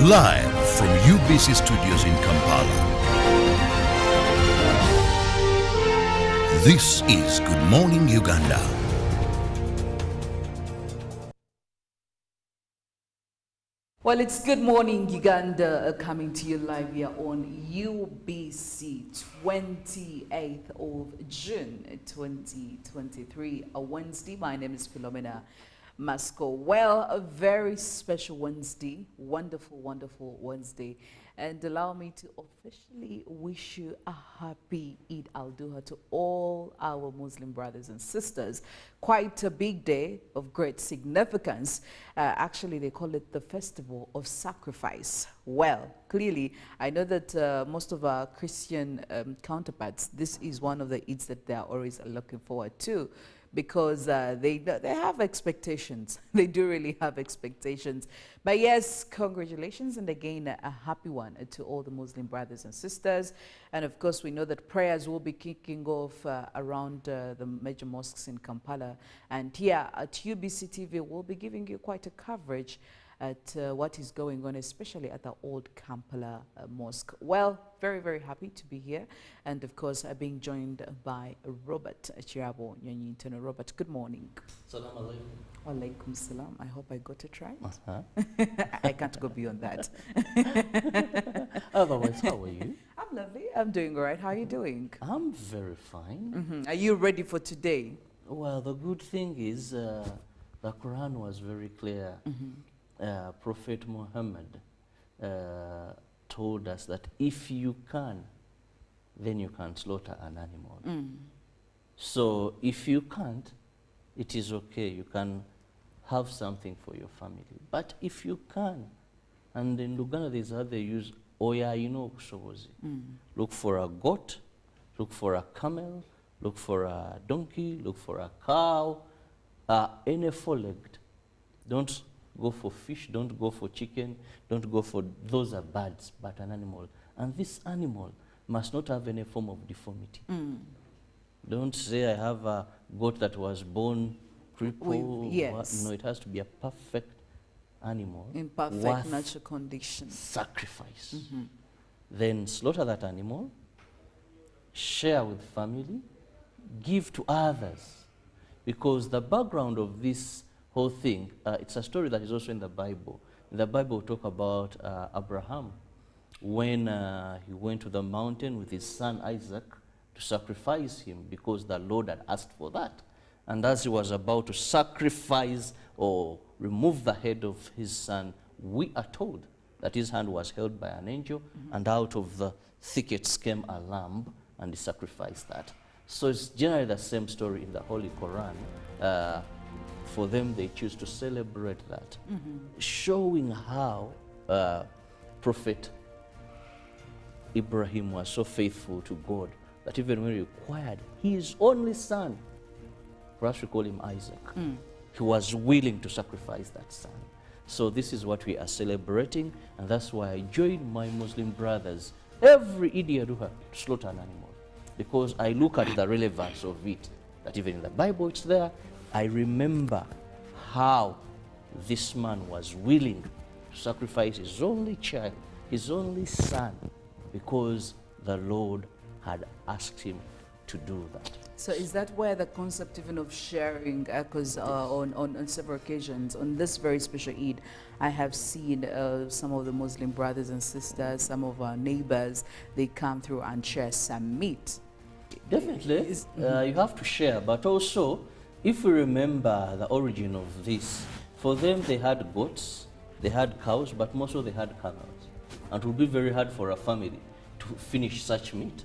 Live from UBC Studios in Kampala. This is Good Morning Uganda. Well, it's Good Morning Uganda coming to you live here on UBC 28th of June 2023, a Wednesday. My name is Philomena. Mastiko. Well, a very special Wednesday, wonderful, wonderful Wednesday. And allow me to officially wish you a happy Eid al-Duha to all our Muslim brothers and sisters. Quite a big day of great significance. Actually, they call it the Festival of Sacrifice. Well, clearly, I know that most of our Christian counterparts, this is one of the Eids that they are always looking forward to, because they have expectations. They do really have expectations. But yes, congratulations, and again, a happy one to all the Muslim brothers and sisters. And of course, we know that prayers will be kicking off around the major mosques in Kampala. And here at UBC TV, we'll be giving you quite a coverage at what is going on, especially at the old Kampala mosque. Well, very, very happy to be here. And of course, being joined by Robert Kirabo, Nyonyintono. Robert, good morning. Salam alaikum. Walaikum salam. I hope I got it right. I can't go beyond that. Otherwise, how are you? I'm lovely. I'm doing all right. How are you doing? I'm very fine. Are you ready for today? Well, the good thing is the Quran was very clear. Prophet Muhammad told us that if you can, then you can slaughter an animal. So if you can't, it is okay. You can have something for your family. But if you can, and in Uganda there's how they use oya ino kushobozi. Look for a goat, look for a camel, look for a donkey, look for a cow, any four-legged. Don't go for fish, don't go for chicken, don't go for, those are birds, but an animal. And this animal must not have any form of deformity. Don't say I have a goat that was born crippled. Yes. No, it has to be a perfect animal. In perfect natural condition. Sacrifice. Then slaughter that animal, share with family, give to others. Because the background of this whole thing, it's a story that is also in the Bible. In the Bible, we talk about Abraham when he went to the mountain with his son Isaac to sacrifice him because the Lord had asked for that. And as he was about to sacrifice or remove the head of his son, we are told that his hand was held by an angel, and out of the thickets came a lamb, and he sacrificed that. So it's generally the same story in the Holy Quran. For them, they choose to celebrate that, showing how Prophet Ibrahim was so faithful to God that even when he required his only son, perhaps we call him Isaac, he was willing to sacrifice that son. So this is what we are celebrating, and that's why I join my Muslim brothers every Eid al-Duha to slaughter an animal, because I look at the relevance of it, that even in the Bible it's there. I remember how this man was willing to sacrifice his only child, his only son, because the Lord had asked him to do that. So is that where the concept even of sharing, because on several occasions, on this very special Eid, I have seen some of the Muslim brothers and sisters, some of our neighbors, they come through and share some meat. Definitely, you have to share, but also, if we remember the origin of this, for them they had goats, they had cows, but mostly they had camels. And it would be very hard for a family to finish such meat.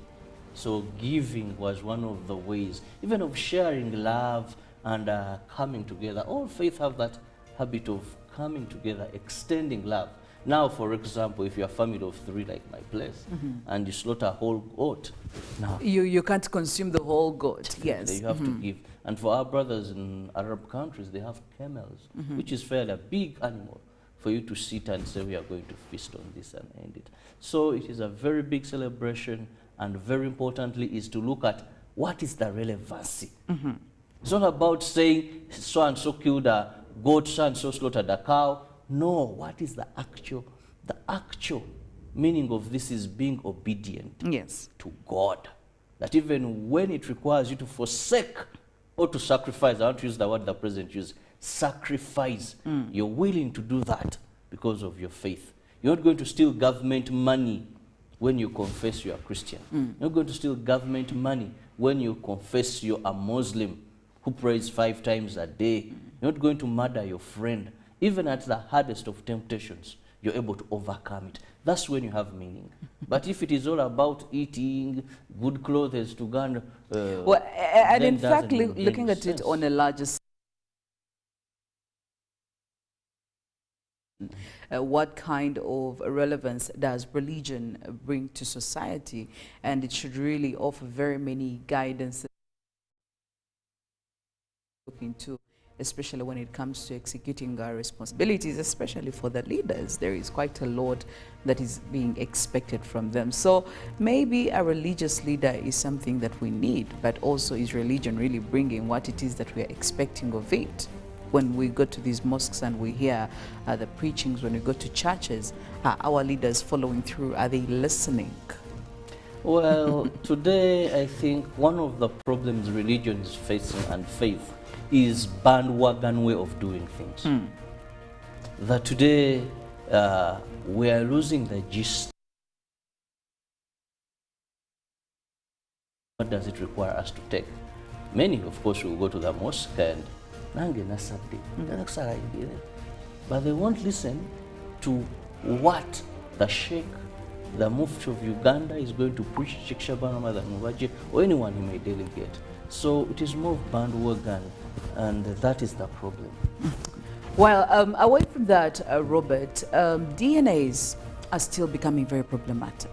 So giving was one of the ways, even of sharing love and coming together. All faith have that habit of coming together, extending love. Now, for example, if you're a family of 3 like my place, and you slaughter a whole goat, now you can't consume the whole goat. Yes, you have to give. And for our brothers in Arab countries, they have camels, which is fairly a big animal for you to sit and say, we are going to feast on this and end it. So it is a very big celebration, and very importantly is to look at what is the relevancy. It's not about saying so-and-so killed a goat, so-and-so slaughtered a cow. No, what is the actual the actual meaning of this is being obedient Yes. to God. That even when it requires you to forsake or to sacrifice, I want to use the word the president used, sacrifice, you're willing to do that because of your faith. You're not going to steal government money when you confess you're a Christian. You're not going to steal government money when you confess you're a Muslim who prays 5 times a day. You're not going to murder your friend. Even at the hardest of temptations, you're able to overcome it. That's when you have meaning. But if it is all about eating, good clothes to go and Well, and then in fact, doesn't make looking any at it sense. on a larger scale, what kind of relevance does religion bring to society? And it should really offer very many guidance looking to, especially when it comes to executing our responsibilities, especially for the leaders. There is quite a lot that is being expected from them. So maybe a religious leader is something that we need, but also is religion really bringing what it is that we are expecting of it? When we go to these mosques and we hear the preachings, when we go to churches, are our leaders following through? Are they listening? Well, today I think one of the problems religion is facing and faith is bandwagon way of doing things. That today we are losing the gist. What does it require us to take? Many, of course, will go to the mosque and but they won't listen to what the Sheikh, the Mufti of Uganda is going to preach, Sheikh Shaban Ramadan Mubaji, or anyone he may delegate. So it is more bandwagon, and that is the problem. Well, away from that, Robert, DNAs are still becoming very problematic.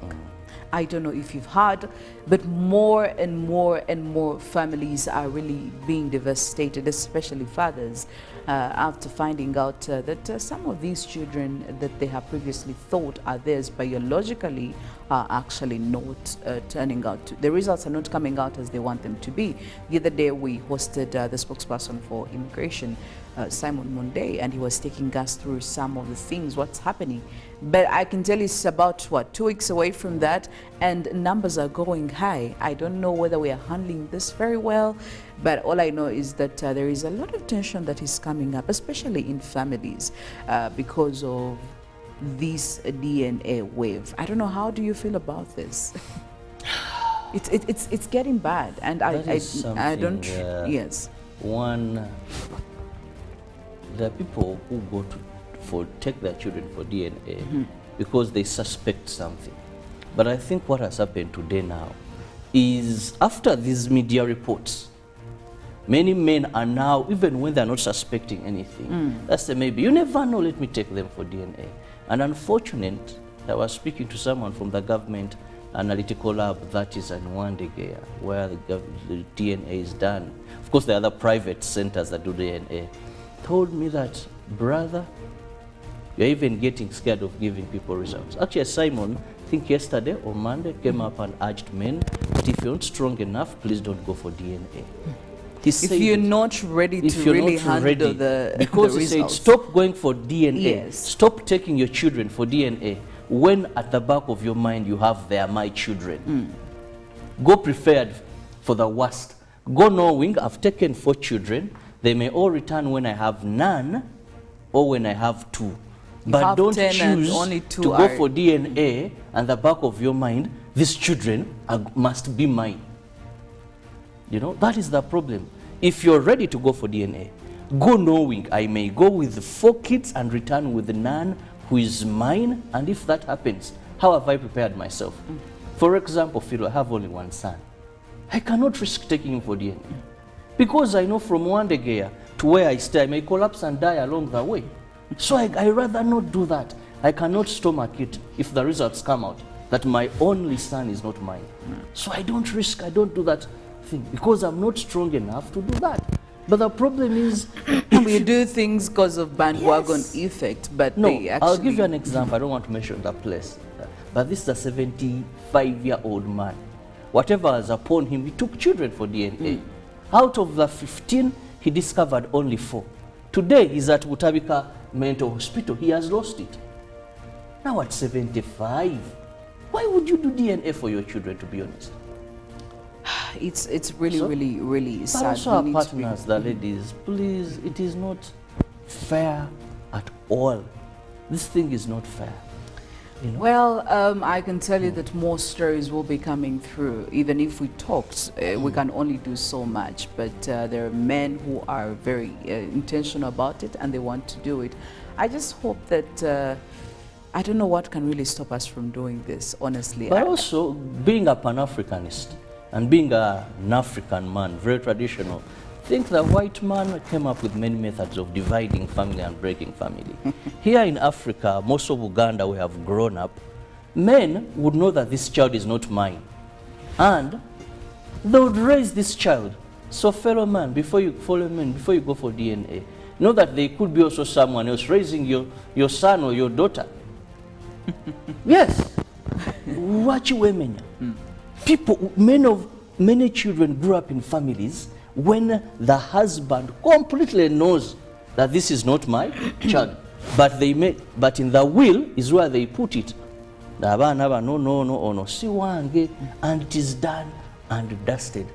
I don't know if you've heard, but more and more and more families are really being devastated, especially fathers, after finding out that some of these children that they have previously thought are theirs biologically are actually not turning out to, the results are not coming out as they want them to be. The other day we hosted the spokesperson for immigration, Simon Monday, and he was taking us through some of the things, what's happening. But I can tell you it's about, what, 2 weeks away from that, and numbers are going high. I don't know whether we are handling this very well, but all I know is that there is a lot of tension that is coming up, especially in families, because of this DNA wave. I don't know, how do you feel about this? It's getting bad, and I don't, yes. One, there are people who go to take their children for DNA because they suspect something. But I think what has happened today now is, after these media reports, many men are now, even when they're not suspecting anything, that's the maybe, you never know, let me take them for DNA. And unfortunate, I was speaking to someone from the government analytical lab that is in Nyonyintono, where the DNA is done. Of course, there are other private centers that do DNA. Told me that, brother, you're even getting scared of giving people results. Actually, Simon, I think yesterday or Monday, came up and urged men that if you're not strong enough, please don't go for DNA. He said, if you're not ready to really handle the because the he said, results. stop going for DNA. Yes. Stop taking your children for DNA when at the back of your mind you have they are my children. Go prepared for the worst. Go knowing I've taken 4 children. They may all return when I have none or when I have 2. But don't choose only to go for DNA and the back of your mind, these children must be mine. You know, that is the problem. If you're ready to go for DNA, go knowing I may go with 4 kids and return with none who is mine. And if that happens, how have I prepared myself? For example, Philo, I have only 1 son. I cannot risk taking him for DNA because I know from one day to where I stay, I may collapse and die along the way. So I rather not do that. I cannot stomach it if the results come out that my only son is not mine. So I don't risk, I don't do that thing because I'm not strong enough to do that. But the problem is, we do things because of bandwagon effect, but no, they actually... I'll give you an example. I don't want to mention the place. But this is a 75-year-old man. Whatever was upon him, he took children for DNA. Out of the 15, he discovered only 4. Today, he's at Butabika Mental Hospital. He has lost it. Now at 75, why would you do DNA for your children, to be honest? It's really, really But sad. also our partners, the ladies, please, it is not fair at all. This thing is not fair. You know? Well, I can tell you that more stories will be coming through. Even if we talked, we can only do so much. But there are men who are very intentional about it and they want to do it. I just hope that, I don't know what can really stop us from doing this, honestly. But also, being a Pan-Africanist and being an African man, very traditional, I think the white man came up with many methods of dividing family and breaking family. Here in Africa, most of Uganda, we have grown up. Men would know that this child is not mine. And they would raise this child. So fellow man, before you go for DNA, know that there could be also someone else raising your son or your daughter. Yes. Watch women. People, many children grew up in families when the husband completely knows that this is not my child, but in the will is where they put it. No, si wange, and it is done and dusted.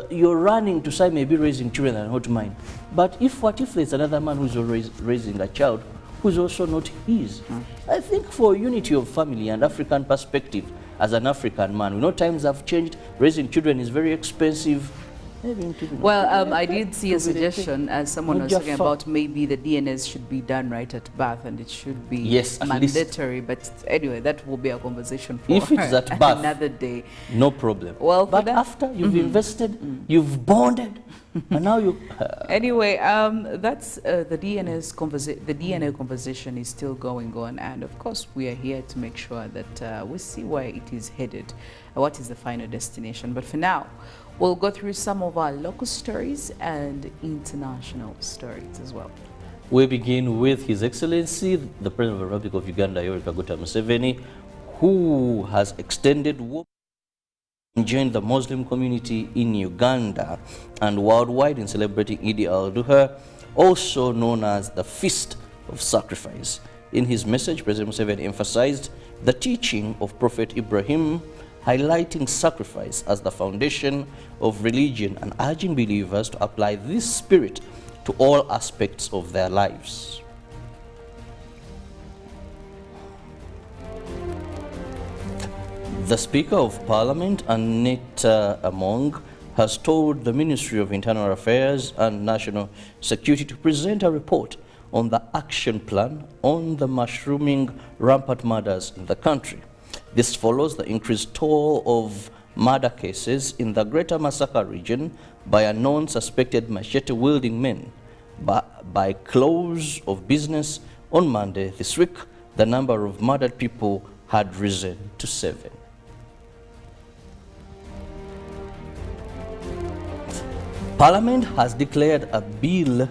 You're running to say maybe raising children are not mine, but what if there's another man who's raising a child who's also not his? I think for unity of family and African perspective, as an African man, we know times have changed. Raising children is very expensive. Well, I did see a suggestion as someone was talking about maybe the DNAs should be done right at birth and it should be mandatory. But anyway, that will be a conversation for if it's at birth, another day. No problem. Well, but after you've invested, you've bonded, and now you. Anyway, that's the DNA conversation is still going on, and of course we are here to make sure that we see where it is headed, what is the final destination. But for now, we'll go through some of our local stories and international stories as well. We begin with His Excellency, the President of the Republic of Uganda, Yoweri Kaguta Museveni, who has extended warmth and joined the Muslim community in Uganda and worldwide in celebrating Eid al-Adha, also known as the Feast of Sacrifice. In his message, President Museveni emphasized the teaching of Prophet Ibrahim, highlighting sacrifice as the foundation of religion and urging believers to apply this spirit to all aspects of their lives. The Speaker of Parliament, Anita Among, has told the Ministry of Internal Affairs and National Security to present a report on the action plan on the mushrooming rampant murders in the country. This follows the increased toll of murder cases in the Greater Masaka region by unknown suspected machete-wielding men. By close of business on Monday this week, the number of murdered people had risen to 7. Parliament has declared a bill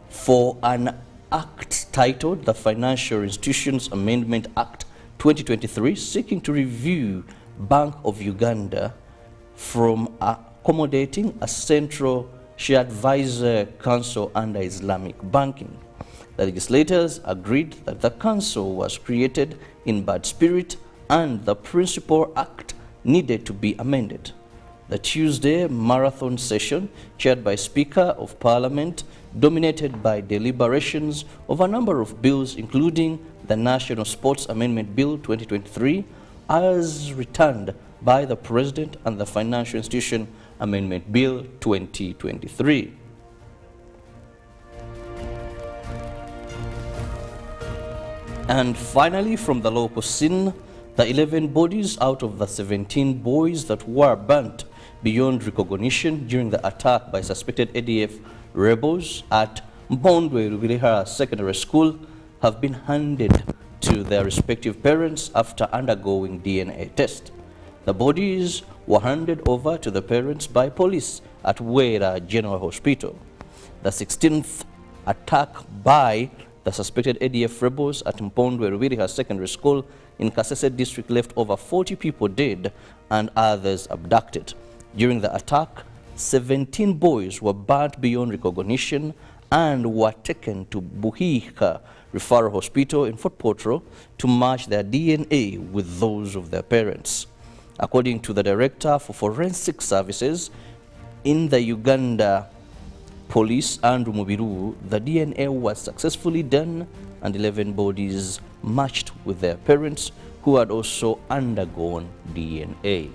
for an act titled the Financial Institutions Amendment Act 2023, seeking to review Bank of Uganda from accommodating a central shared advisor council under Islamic banking. The legislators agreed that the council was created in bad spirit and the principal act needed to be amended. The Tuesday marathon session, chaired by Speaker of Parliament, dominated by deliberations of a number of bills, including the National Sports Amendment Bill 2023, as returned by the President, and the Financial Institution Amendment Bill 2023. And finally, from the local scene, the 11 bodies out of the 17 boys that were burnt beyond recognition during the attack by suspected ADF rebels at Mpondwe Rubiriha Secondary School have been handed to their respective parents after undergoing DNA test. The bodies were handed over to the parents by police at Wera General Hospital. The 16th attack by the suspected ADF rebels at Mpondwe Rubiriha Secondary School in Kasese district left over 40 people dead and others abducted. During the attack, 17 boys were burnt beyond recognition and were taken to Buhika Referral Hospital in Fort Portal to match their DNA with those of their parents. According to the Director for Forensic Services in the Uganda Police, Andrew Mubiru, the DNA was successfully done and 11 bodies matched with their parents who had also undergone DNA.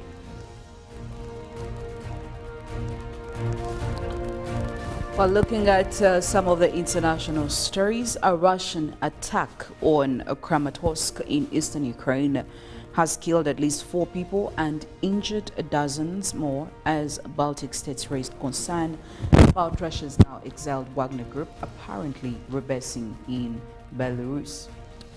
While looking at some of the international stories, a Russian attack on Kramatorsk in eastern Ukraine has killed at least 4 people and injured dozens more as Baltic states raised concern about Russia's now exiled Wagner group apparently rebasing in Belarus.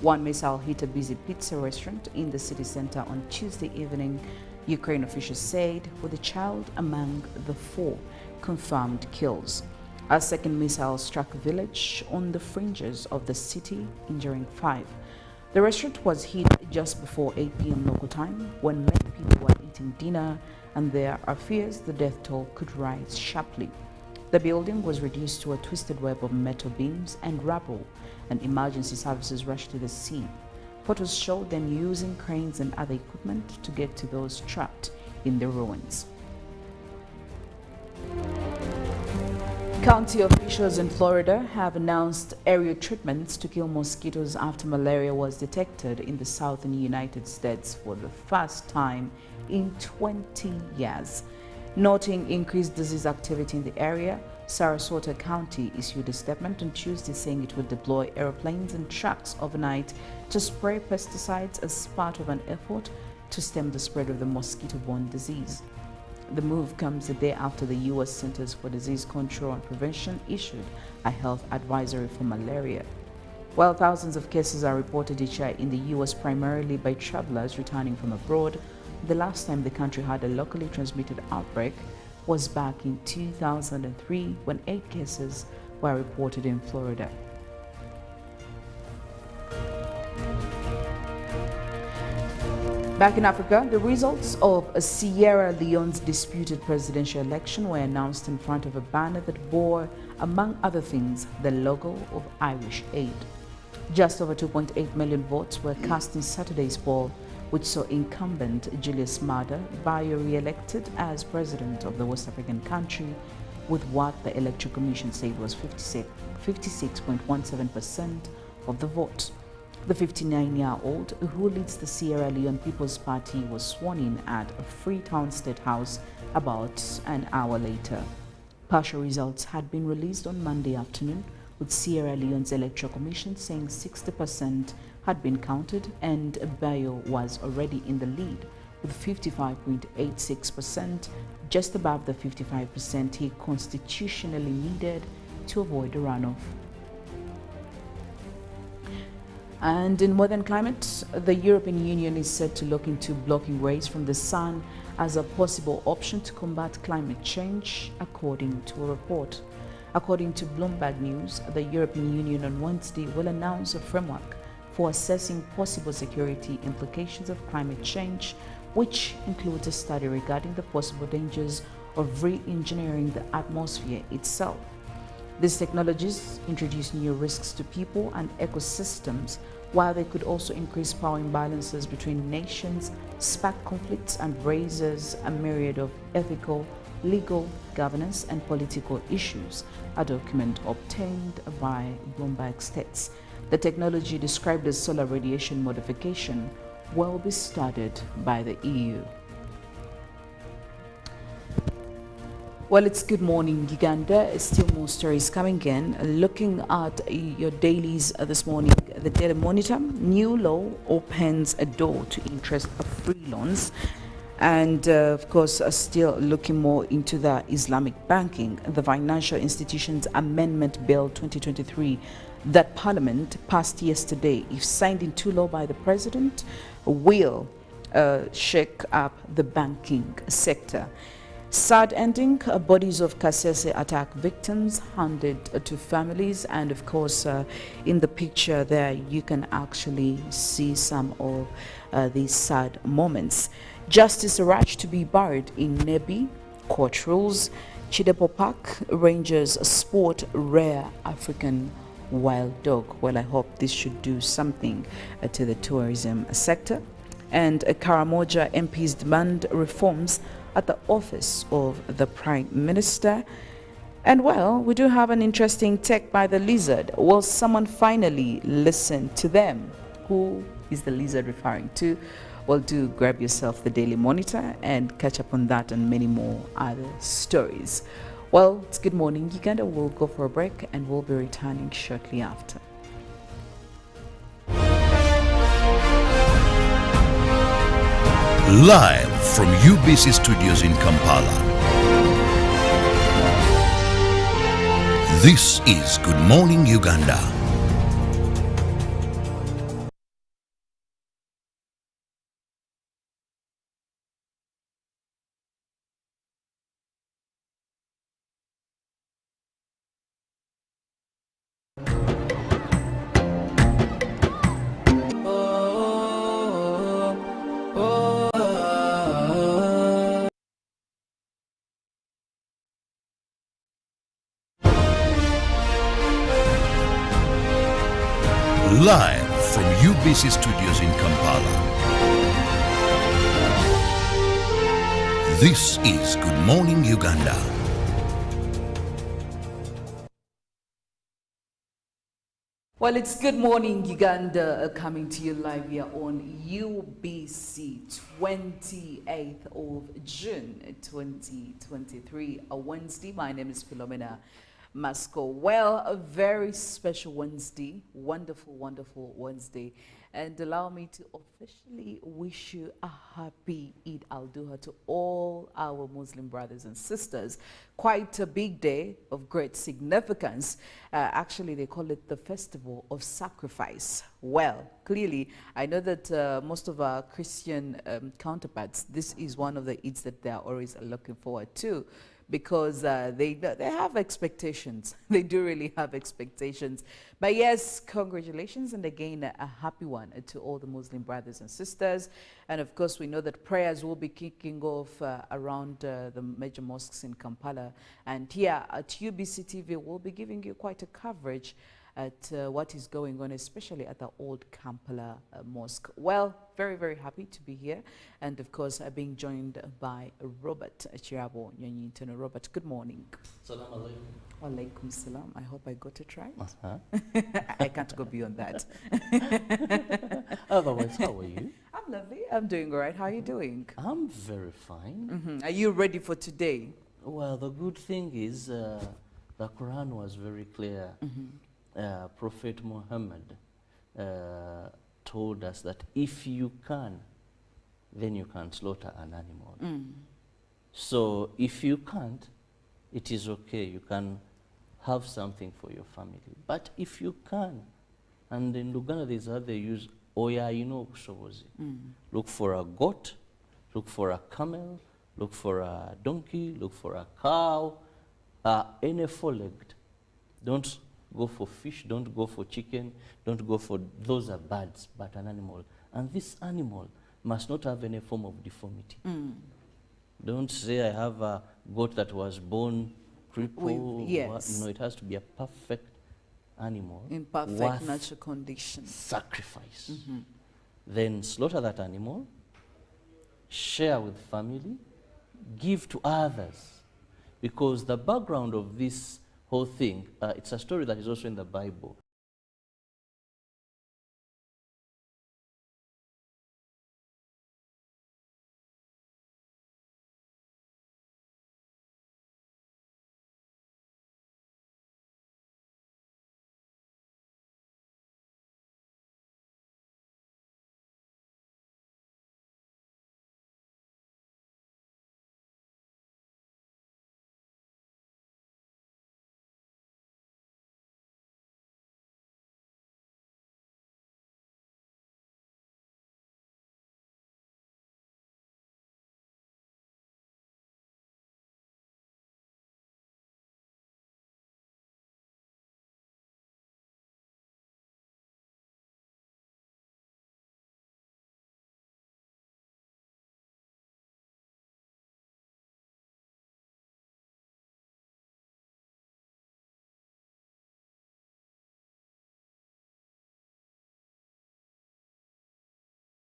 One missile hit a busy pizza restaurant in the city center on Tuesday evening, Ukraine officials said, with a child among the 4 confirmed kills. A second missile struck a village on the fringes of the city, injuring 5. The restaurant was hit just before 8 p.m. local time when many people were eating dinner, and there are fears the death toll could rise sharply. The building was reduced to a twisted web of metal beams and rubble, and emergency services rushed to the scene. Photos showed them using cranes and other equipment to get to those trapped in the ruins. County officials in Florida have announced aerial treatments to kill mosquitoes after malaria was detected in the southern United States for the first time in 20 years. Noting increased disease activity in the area, Sarasota County issued a statement on Tuesday saying it would deploy airplanes and trucks overnight to spray pesticides as part of an effort to stem the spread of the mosquito-borne disease. The move comes a day after the U.S. Centers for Disease Control and Prevention issued a health advisory for malaria. While thousands of cases are reported each year in the U.S. primarily by travelers returning from abroad, the last time the country had a locally transmitted outbreak was back in 2003 when 8 cases were reported in Florida. Back in Africa, the results of Sierra Leone's disputed presidential election were announced in front of a banner that bore, among other things, the logo of Irish Aid. Just over 2.8 million votes were cast in Saturday's poll, which saw incumbent Julius Maada Bio re-elected as president of the West African country, with what the Electoral Commission said was 56.17% of the vote. The 59-year-old, who leads the Sierra Leone People's Party, was sworn in at Freetown State House about an hour later. Partial results had been released on Monday afternoon, with Sierra Leone's Electoral Commission saying 60% had been counted and Bayo was already in the lead with 55.86%, just above the 55% he constitutionally needed to avoid a runoff. And in modern climate, the European Union is said to look into blocking rays from the sun as a possible option to combat climate change, according to a report. According to Bloomberg News, the European Union on Wednesday will announce a framework for assessing possible security implications of climate change, which includes a study regarding the possible dangers of re-engineering the atmosphere itself. These technologies introduce new risks to people and ecosystems, while they could also increase power imbalances between nations, spark conflicts, and raises a myriad of ethical, legal, governance, and political issues, a document obtained by Bloomberg states. The technology, described as solar radiation modification, will be studied by the EU. Well, it's good morning, Uganda. Still more stories coming in. Looking at your dailies this morning, the Daily Monitor, new law opens a door to interest-free loans. And of course, still looking more into the Islamic banking, the Financial Institutions Amendment Bill 2023 that Parliament passed yesterday, if signed into law by the President, will shake up the banking sector. Sad ending, bodies of Kasese attack victims handed to families, and of course in the picture there you can actually see some of these sad moments. Justice rushed to be buried in Nebi, court rules. Chidepo Park Rangers sport rare African wild dog. Well, I hope this should do something to the tourism sector. And Karamoja MPs demand reforms at the office of the Prime Minister. And well, we do have an interesting take by the lizard. Will someone finally listen to them? Who is the lizard referring to? Well, do grab yourself the Daily Monitor and catch up on that and many more other stories. Well, it's Good Morning Uganda. We'll go for a break and we'll be returning shortly after. Live from UBC Studios in Kampala. This is Good Morning Uganda. Live from UBC Studios in Kampala. This is Good Morning Uganda. Well, it's Good Morning Uganda coming to you live here on UBC 28th of June 2023, a Wednesday. My name is Philomena. Mastiko. Well, a very special Wednesday, wonderful, wonderful Wednesday. And allow me to officially wish you a happy Eid al-Duha to all our Muslim brothers and sisters. Quite a big day of great significance. Actually, they call it the Festival of Sacrifice. Well, clearly, I know that most of our Christian counterparts, this is one of the Eids that they are always looking forward to, because they have expectations. They do really have expectations. But yes, congratulations, and again, a happy one to all the Muslim brothers and sisters. And of course, we know that prayers will be kicking off around the major mosques in Kampala. And here at UBC TV, we'll be giving you quite a coverage at what is going on, especially at the old Kampala Mosque. Well, very, very happy to be here. And of course, being joined by Robert Kirabo, Nyonyintono. Robert, good morning. Salam alaikum. Walaikum salam. I hope I got it right. Uh-huh. I can't go beyond that. Otherwise, how are you? I'm lovely. I'm doing all right. How are you doing? I'm very fine. Are you ready for today? Well, the good thing is the Quran was very clear. Prophet Muhammad told us that if you can, then you can slaughter an animal. So if you can't, it is okay. You can have something for your family. But if you can, and in Uganda there's how they use oya, you know, look for a goat, look for a camel, look for a donkey, look for a cow, any four-legged. Don't go for fish, don't go for chicken, don't go for, those are birds, but an animal. And this animal must not have any form of deformity. Don't say I have a goat that was born crippled. Yes. No, it has to be a perfect animal. In perfect natural condition. Sacrifice. Then slaughter that animal, share with family, give to others. Because the background of this whole thing, it's a story that is also in the Bible.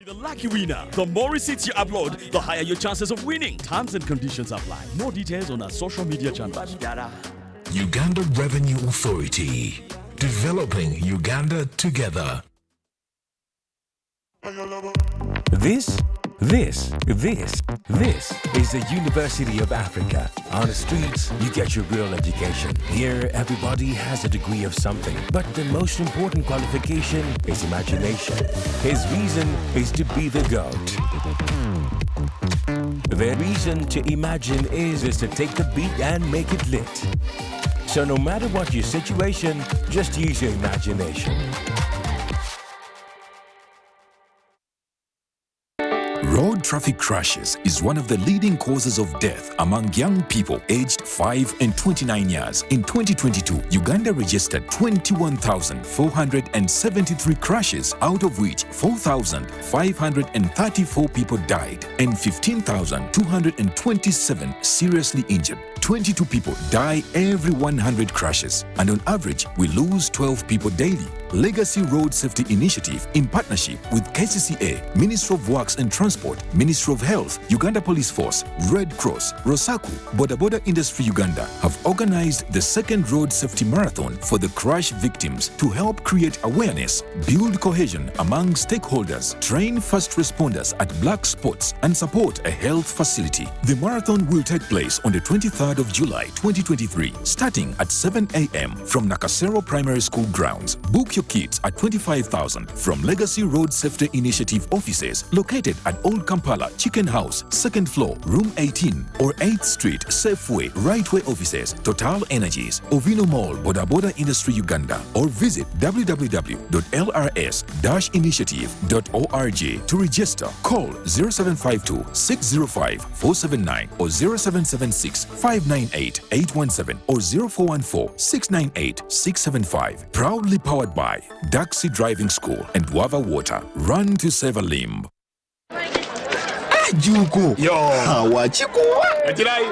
The lucky winner. The more receipts you upload, the higher your chances of winning. Terms and conditions apply. More details on our social media channels. Uganda Revenue Authority. Developing Uganda together. This is the University of Africa. On the streets, you get your real education. Here, everybody has a degree of something. But the most important qualification is imagination. His reason is to be the GOAT. The reason to imagine is to take the beat and make it lit. So no matter what your situation, just use your imagination. Road traffic crashes is one of the leading causes of death among young people aged 5 and 29 years. In 2022, Uganda registered 21,473 crashes, out of which 4,534 people died and 15,227 seriously injured. 22 people die every 100 crashes, and on average, we lose 12 people daily. Legacy Road Safety Initiative, in partnership with KCCA, Ministry of Works and Transport, Ministry of Health, Uganda Police Force, Red Cross, Rosaku, Boda Boda Industry Uganda, have organized the second Road Safety Marathon for the crash victims to help create awareness, build cohesion among stakeholders, train first responders at black spots, and support a health facility. The marathon will take place on the 23rd of July 2023, starting at 7 a.m. from Nakasero Primary School grounds. Book your kits at 25,000 from Legacy Road Safety Initiative offices located at Old Kampala Chicken House, 2nd floor, room 18, or 8th Street, Safeway, Rightway offices, Total Energies, Ovino Mall, Boda Boda Industry Uganda, or visit www.lrs-initiative.org to register. Call 0752 605 479 or 0776 598 817 or 0414 698 675. Proudly powered by Daxi Driving School and Wava Water. Run to save a limb. Juko. Yo.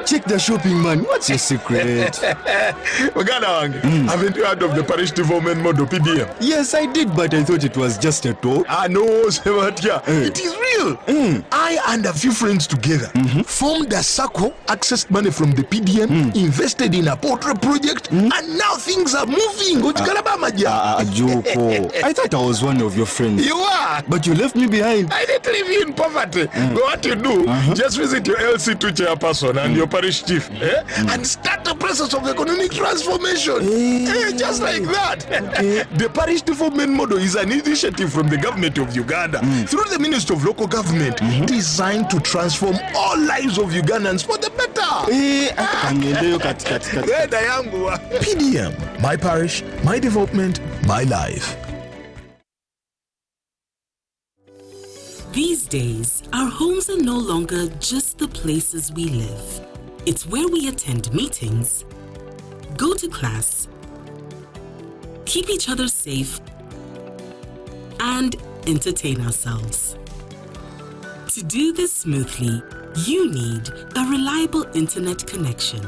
Check the shopping, man. What's your secret? Haven't you heard of the parish development model PDM? Yes, I did, but I thought it was just a talk. No, Sebatia. It is real. I and a few friends together formed a circle, accessed money from the PDM, invested in a portrait project, and now things are moving. Juko. I thought I was one of your friends. You are. But you left me behind. I didn't leave you in poverty. What you do, just visit your LC2 chairperson and your parish chief and start the process of economic transformation. Just like that. The parish development model is an initiative from the government of Uganda through the Ministry of Local Government designed to transform all lives of Ugandans for the better. PDM, my parish, my development, my life. These days, our homes are no longer just the places we live. It's where we attend meetings, go to class, keep each other safe, and entertain ourselves. To do this smoothly, you need a reliable internet connection.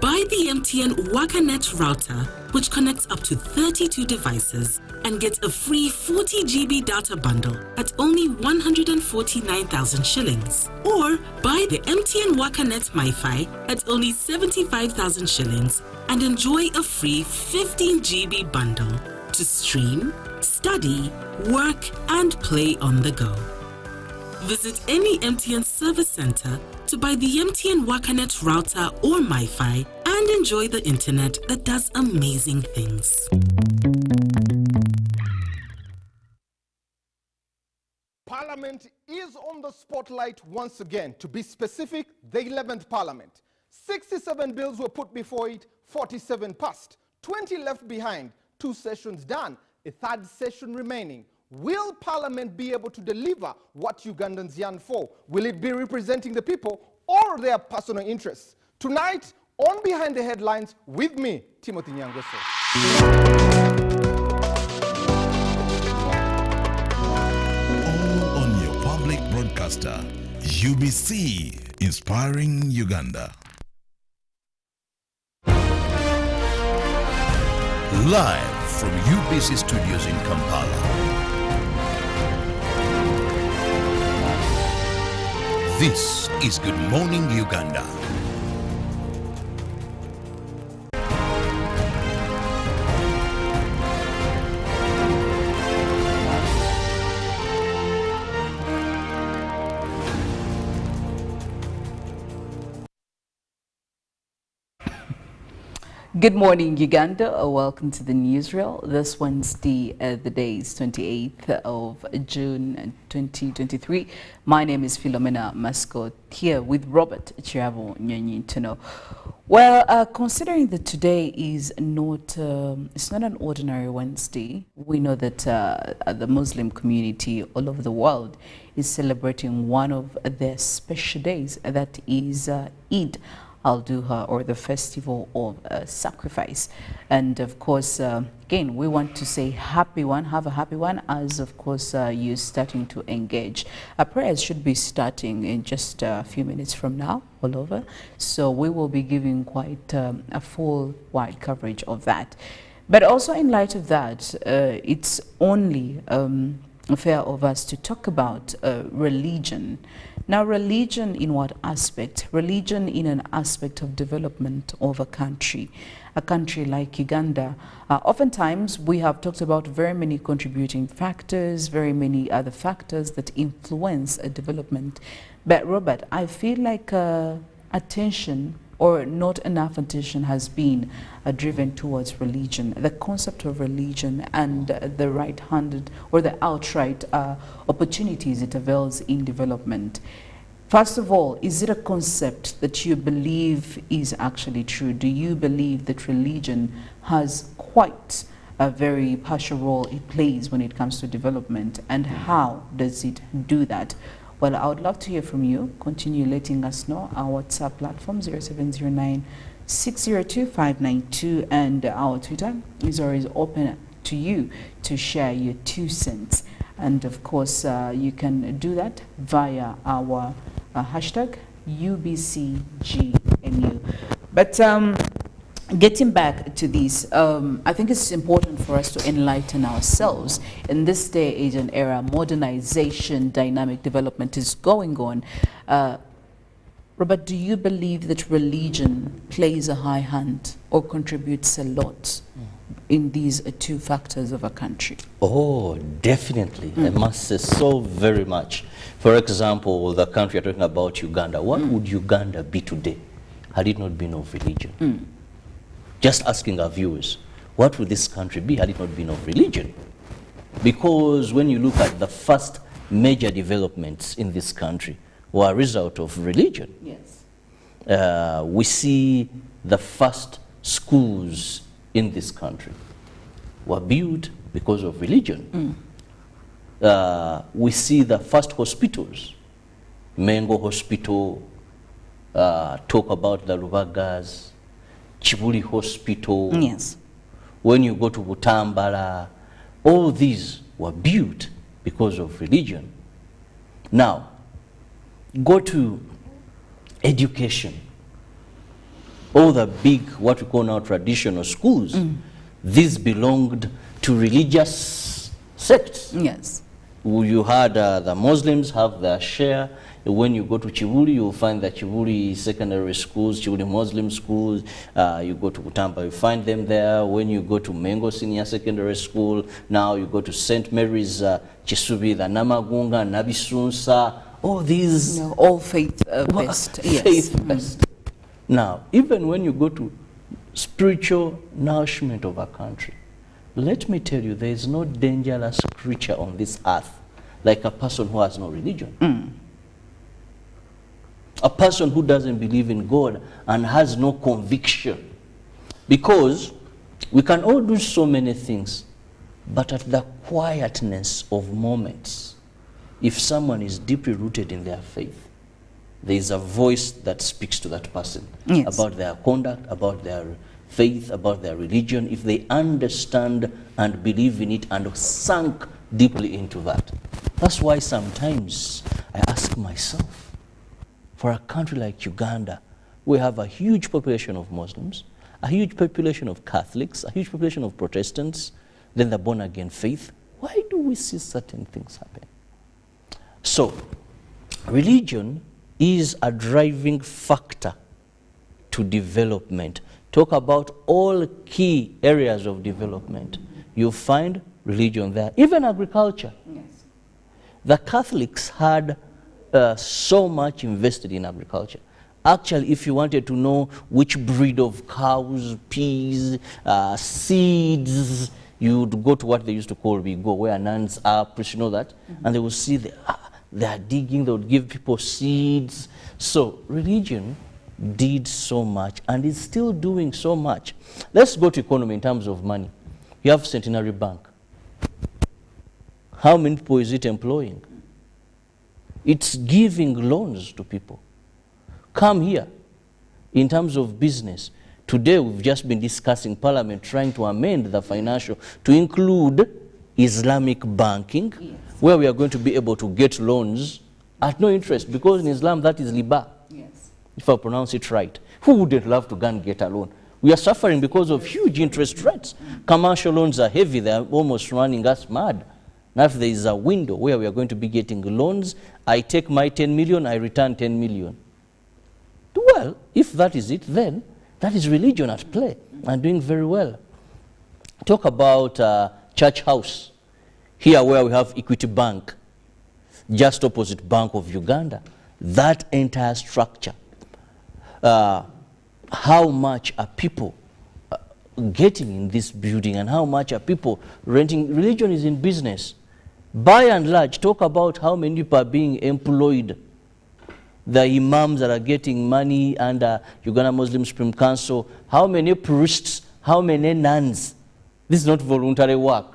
Buy the MTN WakaNet router, which connects up to 32 devices and get a free 40 GB data bundle at only 149,000 shillings. Or buy the MTN WakaNet MiFi at only 75,000 shillings and enjoy a free 15 GB bundle to stream, study, work, and play on the go. Visit any MTN service center to buy the MTN WakaNet router or MiFi and enjoy the internet that does amazing things. Parliament is on the spotlight once again. To be specific, the 11th Parliament. 67 bills were put before it, 47 passed, 20 left behind, 2 sessions done, a 3rd session remaining. Will Parliament be able to deliver what Ugandans yearn for? Will it be representing the people or their personal interests? Tonight, on Behind the Headlines, with me, Timothy Nyangoso. On your public broadcaster, UBC, inspiring Uganda. Live from UBC studios in Kampala. This is Good Morning Uganda. Good morning, Uganda. Welcome to the newsreel. This Wednesday, the day is 28th of June 2023. My name is Philomena, Mastiko, here with Robert Kirabo, Nyonyintono. Well, considering that today is not, it's not an ordinary Wednesday, we know that the Muslim community all over the world is celebrating one of their special days, that is Eid al-Duha, or the festival of sacrifice. And of course, again, we want to say have a happy one, as of course you're starting to engage. Prayers should be starting in just a few minutes from now all over, so we will be giving quite a full wide coverage of that. But also in light of that, it's only fair of us to talk about religion. Now, religion in what aspect? Religion in an aspect of development of a country like Uganda. Oftentimes, we have talked about very many contributing factors, very many other factors that influence a development. But Robert, I feel like attention, or not enough attention, has been driven towards religion, the concept of religion, and the right-handed or the outright opportunities it avails in development. First of all, is it a concept that you believe is actually true? Do you believe that religion has quite a very partial role it plays when it comes to development, and how does it do that? Well, I would love to hear from you. Continue letting us know. Our WhatsApp platform 0709 602 592, and our Twitter is always open to you to share your 2 cents. And of course, you can do that via our hashtag UBCGNU. But getting back to this, I think it's important for us to enlighten ourselves. In this day, age, and era, modernization, dynamic development is going on. Robert, do you believe that religion plays a high hand or contributes a lot in these 2 factors of a country? Oh, definitely. I must say so very much. For example, the country you're talking about, Uganda. What would Uganda be today had it not been of religion? Just asking our viewers, what would this country be had it not been of religion? Because when you look at the first major developments in this country were a result of religion. Yes. We see the first schools in this country were built because of religion. We see the first hospitals, Mengo Hospital, talk about the Rubagas, Chibuli Hospital. Yes. When you go to Butambala, all these were built because of religion. Now, go to education. All the big, what we call now traditional schools, these belonged to religious sects. Yes. You had the Muslims have their share. When you go to Chibuli, you'll find the Chibuli secondary schools, Chibuli Muslim schools. You go to Butamba, you find them there. When you go to Mengo Senior Secondary School, now you go to St. Mary's, Chisubi, the Namagunga, Nabisunsa, all these... all faith-based. Yes. Faith-based. Now, even when you go to spiritual nourishment of a country, let me tell you, there is no dangerous creature on this earth like a person who has no religion. A person who doesn't believe in God and has no conviction. Because we can all do so many things, but at the quietness of moments, if someone is deeply rooted in their faith, there is a voice that speaks to that person about their conduct, about their faith, about their religion, if they understand and believe in it and sunk deeply into that. That's why sometimes I ask myself, for a country like Uganda, we have a huge population of Muslims, a huge population of Catholics, a huge population of Protestants, then the born-again faith. Why do we see certain things happen? So, religion is a driving factor to development. Talk about all key areas of development. You find religion there, even agriculture. Yes. The Catholics had so much invested in agriculture. Actually, if you wanted to know which breed of cows, peas, seeds, you'd go to what they used to call Bigo, where nuns are, priests, you know that, and they would see they are digging, they would give people seeds. So religion did so much and is still doing so much. Let's go to economy in terms of money. You have Centenary Bank. How many people is it employing? It's giving loans to people. Come here. In terms of business, today we've just been discussing Parliament trying to amend the financial to include Islamic banking, yes, where we are going to be able to get loans at no interest, because in Islam that is riba. Yes. If I pronounce it right. Who wouldn't love to go and get a loan? We are suffering because of huge interest rates. Commercial loans are heavy, they are almost running us mad. Now if there is a window where we are going to be getting loans, I take my 10 million, I return 10 million. Well, if that is it, then that is religion at play and doing very well. Talk about Church House, here where we have Equity Bank, just opposite Bank of Uganda. That entire structure, how much are people getting in this building and how much are people renting? Religion is in business. By and large, talk about how many people are being employed. The imams that are getting money under Uganda Muslim Supreme Council, how many priests, how many nuns. This is not voluntary work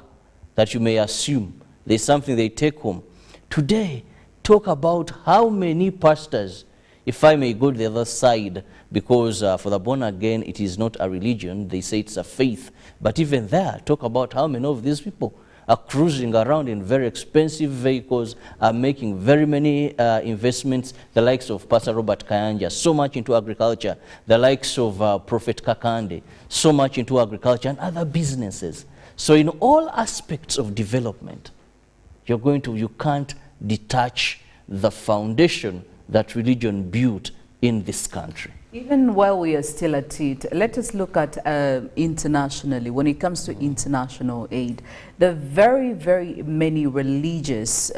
that you may assume. There's something they take home. Today, talk about how many pastors, if I may go to the other side, because for the born again, it is not a religion, they say it's a faith. But even there, talk about how many of these people are cruising around in very expensive vehicles, are making very many investments, the likes of Pastor Robert Kayanja, so much into agriculture, the likes of Prophet Kakande, so much into agriculture and other businesses. So in all aspects of development, you can't detach the foundation that religion built in this country. Even while we are still at it, let us look at internationally. When it comes to international aid, there are very, very many religious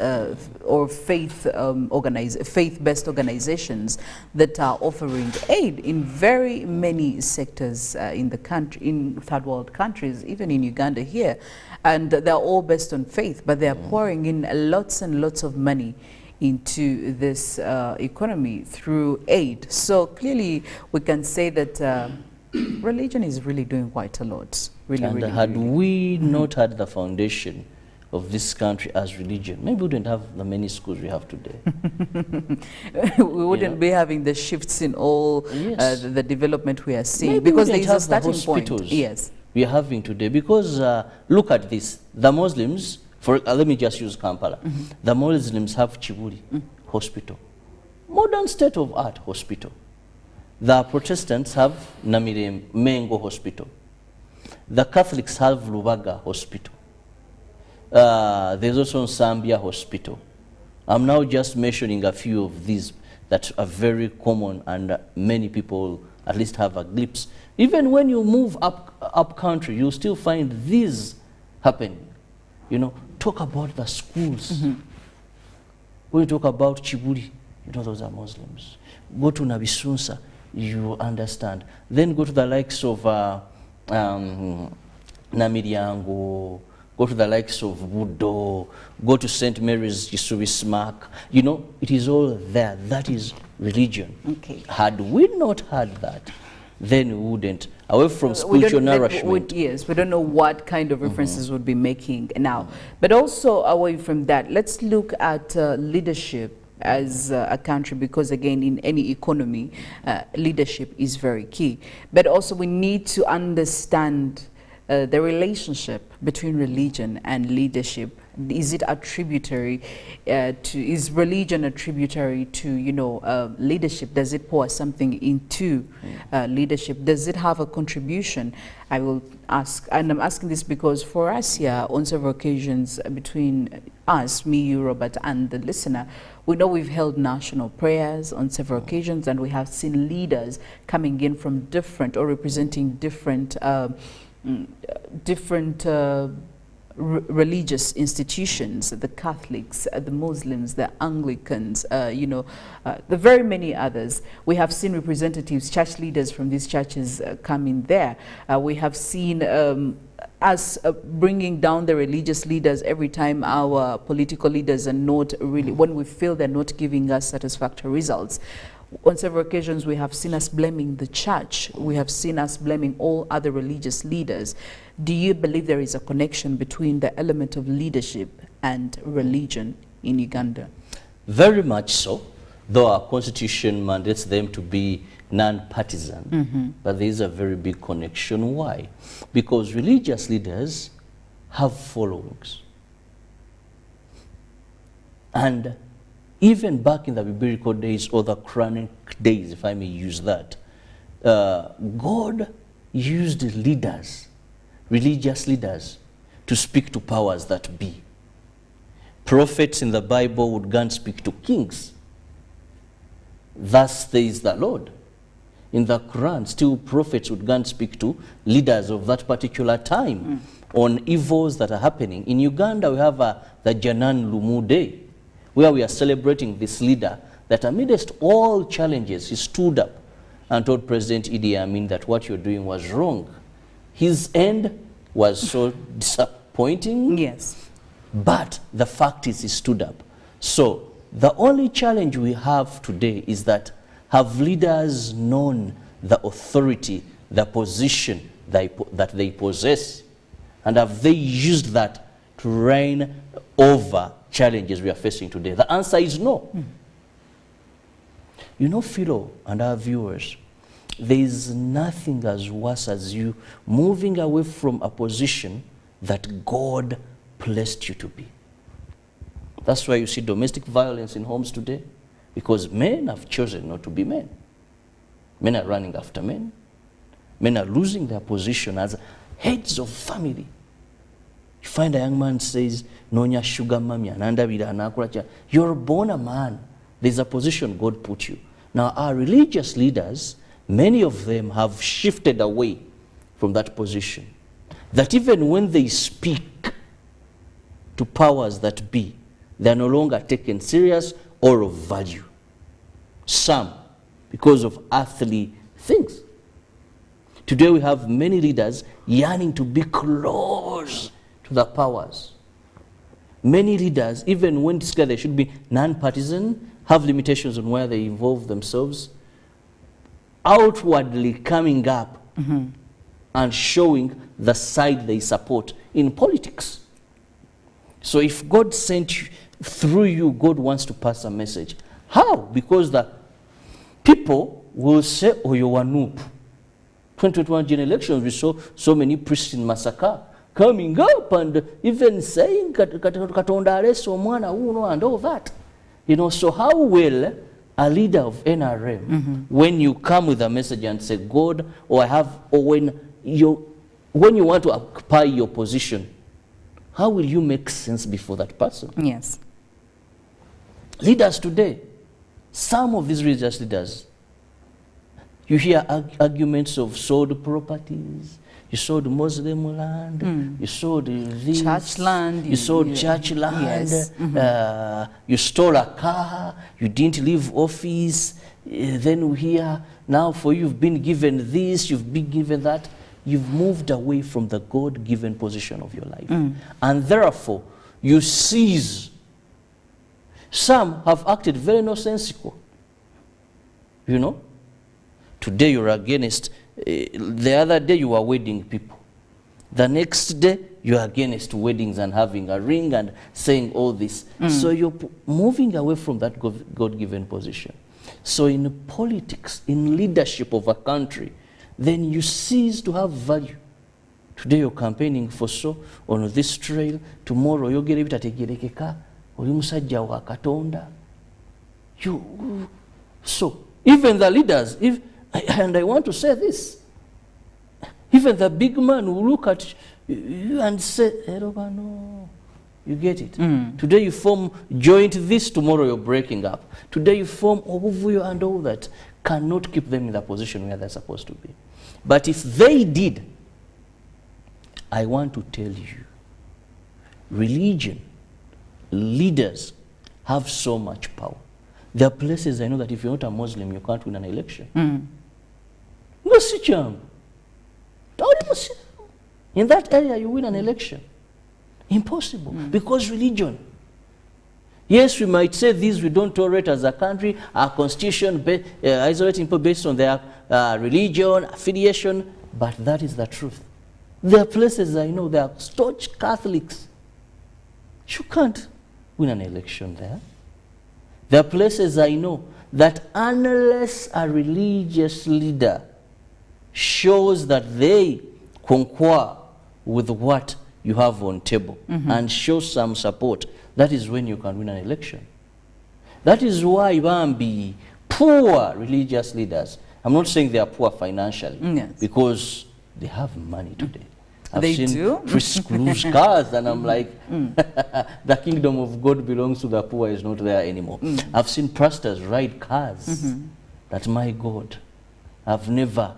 or faith-based organizations that are offering aid in very many sectors in the country, in third world countries, even in Uganda here. And they're all based on faith, but they're pouring in lots and lots of money into this economy through aid. So clearly we can say that religion is really doing quite a lot. Had we not had the foundation of this country as religion, maybe we wouldn't have the many schools we have today. We wouldn't be having the shifts in all the development we are seeing. Maybe because there is a starting point. Yes. We are having today. Because look at this, the Muslims, let me just use Kampala. The Muslims have Chibuli Hospital, modern state-of-art hospital. The Protestants have Namire Mengo Hospital. The Catholics have Lubaga Hospital. There's also Zambia Hospital. I'm now just mentioning a few of these that are very common and many people at least have a glimpse. Even when you move up country, you still find these happening. You know, talk about the schools. When you talk about Chibuli, you know those are Muslims. Go to Nabisunsa, you understand. Then go to the likes of Namiriango, go to the likes of Budo, go to St. Mary's Yisubi Smack. You know, it is all there. That is religion. Okay. Had we not had that, then we wouldn't. Away from spiritual nourishment. Yes, we don't know what kind of references we'd be making now. But also away from that, let's look at leadership as a country, because again, in any economy, leadership is very key. But also we need to understand the relationship between religion and leadership, is it attributary is religion a tributary to, you know, leadership? Does it pour something into leadership? Does it have a contribution? I will ask, and I'm asking this because for us here, on several occasions between us, me, you, Robert, and the listener, we know we've held national prayers on several occasions, and we have seen leaders coming in from different or representing different religious institutions, the Catholics, the Muslims, the Anglicans, you know, the very many others. We have seen representatives, church leaders from these churches come in there. We have seen us bringing down the religious leaders every time our political leaders are not really, when we feel they're not giving us satisfactory results. On several occasions, we have seen us blaming the church. We have seen us blaming all other religious leaders. Do you believe there is a connection between the element of leadership and religion in Uganda? Very much so, though our constitution mandates them to be non-partisan. But there is a very big connection. Why? Because religious leaders have followings. And even back in the biblical days or the Quranic days, if I may use that, God used leaders, religious leaders, to speak to powers that be. Prophets in the Bible would go and speak to kings. Thus says the Lord. In the Quran, still prophets would go and speak to leaders of that particular time on evils that are happening. In Uganda, we have the Janan Lumu Day, where we are celebrating this leader that amidst all challenges, he stood up and told President Idi Amin that what you're doing was wrong. His end was so disappointing. Yes. But the fact is he stood up. So the only challenge we have today is that have leaders known the authority, the position that they possess, and have they used that to reign over challenges we are facing today? The answer is no. You know, Philo and our viewers, there is nothing as worse as you moving away from a position that God placed you to be. That's why you see domestic violence in homes today, because men have chosen not to be men. Men are running after men. Men are losing their position as heads of family. You find a young man says, Nonya sugar mami, anandabira anakuracha. You're born a man. There's a position God put you. Now our religious leaders, many of them have shifted away from that position. That even when they speak to powers that be, they are no longer taken serious or of value. Some, because of earthly things. Today we have many leaders yearning to be close to the powers. Many leaders, even when together they should be non-partisan, have limitations on where they involve themselves, outwardly coming up and showing the side they support in politics. So if God sent you, through you, God wants to pass a message. How? Because the people will say, oh, you're a noob. 2021 general elections, we saw so many priests in Massacre coming up and even saying, Katonda arese omwana uno and all that. You know, so how will a leader of NRM, when you come with a message and say, God, or when you want to occupy your position, how will you make sense before that person? Yes. Leaders today, some of these religious leaders, you hear arguments of sold properties, you sold Muslim land, you sold this, church land, you sold church land, yes. You stole a car, you didn't leave office, then we hear, now for you've been given this, you've been given that. You've moved away from the God-given position of your life. And therefore, you seize. Some have acted very nonsensical. You know? Today you're against, the other day you were wedding people. The next day you're against weddings and having a ring and saying all this. So you're moving away from that God-given position. So in politics, in leadership of a country, then you cease to have value. Today you're campaigning for so on this trail. Tomorrow you'll get ebitategerekeka. Oli musajja wa Katonda. So even the leaders, and I want to say this, even the big man will look at you and say, no. You get it? Today you form joint this, tomorrow you're breaking up. Today you form Obuvuyo and all that. Cannot keep them in the position where they're supposed to be. But if they did, I want to tell you, religion, leaders have so much power. There are places I know that if you're not a Muslim, you can't win an election. In that area, you win an election. Impossible, because religion. Yes, we might say this, we don't tolerate as a country, our constitution isolating people based on their religion, affiliation, but that is the truth. There are places I know, there are staunch Catholics. You can't win an election there. There are places I know that unless a religious leader shows that they concur with what you have on table and show some support, that is when you can win an election. That is why Bambi, poor religious leaders, I'm not saying they are poor financially, because they have money today. I've seen cruise cars, and I'm like, the kingdom of God belongs to the poor is not there anymore. I've seen pastors ride cars. That, my God, I've never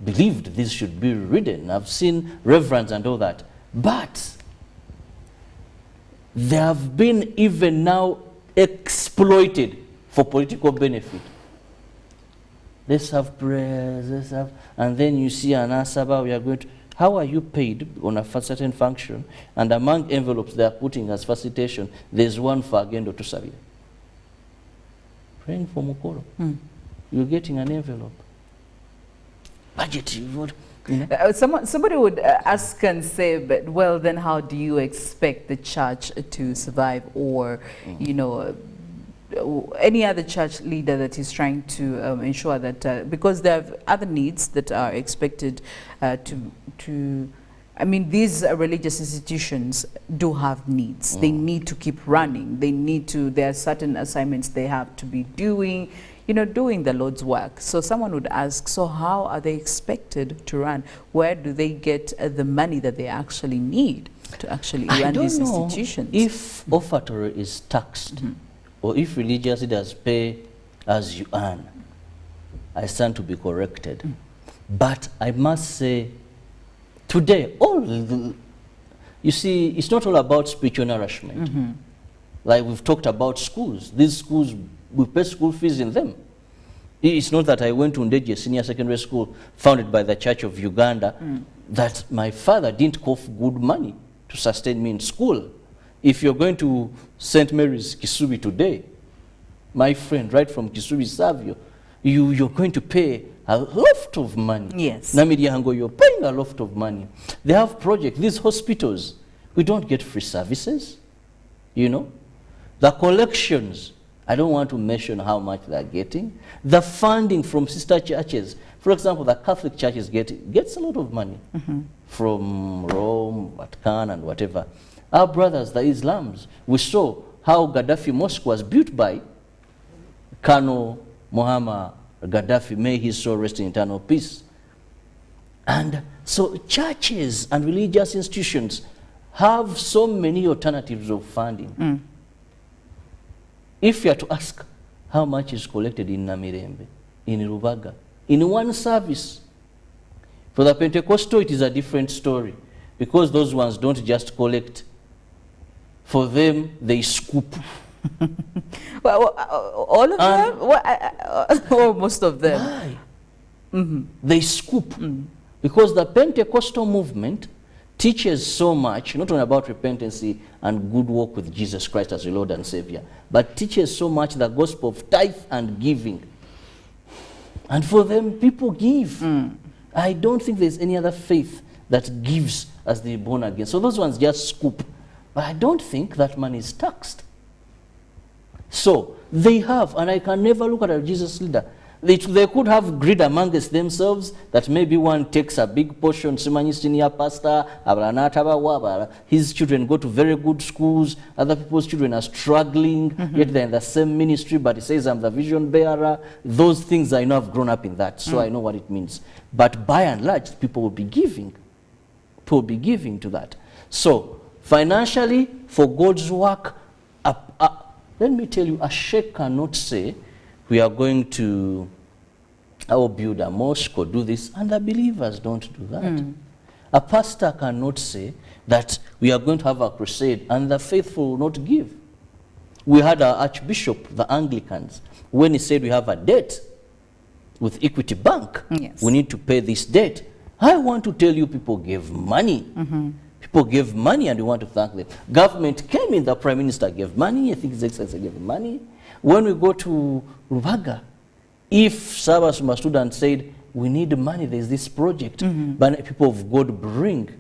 believed this should be ridden. I've seen reverends and all that. But they have been even now exploited for political benefit. Let's have prayers, let's have, and then you see an asaba, we are going to, how are you paid on a certain function? And among envelopes they are putting as facilitation, there's one for Agendo to Savia. Praying for Mukoro. You're getting an envelope. Budget, you know. Somebody would ask and say, but well, then how do you expect the church to survive, or you know, any other church leader that is trying to ensure that because there are other needs that are expected to I mean, these religious institutions do have needs. They need to keep running. They need to, there are certain assignments they have to be doing, you know, doing the Lord's work. So someone would ask, so how are they expected to run? Where do they get the money that they actually need to actually run these institutions? If offertory is taxed, or if religious leaders pay as you earn, I stand to be corrected. But I must say, today, you see, it's not all about spiritual nourishment. Like we've talked about schools. These schools, we pay school fees in them. It's not that I went to Ndeje Senior Secondary School, founded by the Church of Uganda, that my father didn't cough good money to sustain me in school. If you're going to St. Mary's Kisubi today, my friend, right from Kisubi Savio, you're going to pay a lot of money. Yes. Namiriango, you're paying a lot of money. They have projects. These hospitals, we don't get free services, you know. The collections, I don't want to mention how much they're getting. The funding from sister churches, for example, the Catholic churches gets a lot of money from Rome, Vatican, and whatever. Our brothers, the Islams, we saw how Gaddafi Mosque was built by Colonel Muhammad Gaddafi, may his soul rest in eternal peace. And so churches and religious institutions have so many alternatives of funding. If you are to ask how much is collected in Namirembe, in Rubaga, in one service, for the Pentecostal it is a different story, because those ones don't just collect. For them, they scoop. Well, all of them? Or most of them? Why? They scoop. Because the Pentecostal movement teaches so much, not only about repentance and good walk with Jesus Christ as your Lord and Savior, but teaches so much the gospel of tithe and giving. And for them, people give. I don't think there's any other faith that gives as they're born again. So those ones just scoop. But I don't think that money is taxed. So they have, and I can never look at a Jesus leader They could have greed amongst themselves, that maybe one takes a big portion, senior pastor, his children go to very good schools, other people's children are struggling, yet they're in the same ministry, but he says, I'm the vision bearer. Those things I know, I've grown up in that, so I know what it means. But by and large, people will be giving. People will be giving to that. So, financially, for God's work, let me tell you, a sheikh cannot say, we are going to build a mosque or do this, and the believers don't do that. A pastor cannot say that we are going to have a crusade and the faithful will not give. We had our Archbishop, the Anglicans, when he said we have a debt with Equity Bank, we need to pay this debt. I want to tell you, people gave money. People gave money and we want to thank them. Government came in, the Prime Minister gave money, I think His Excellency gave money. When we go to Rubaga, if Sabasuma students said, we need money, there's this project, but people of God bring,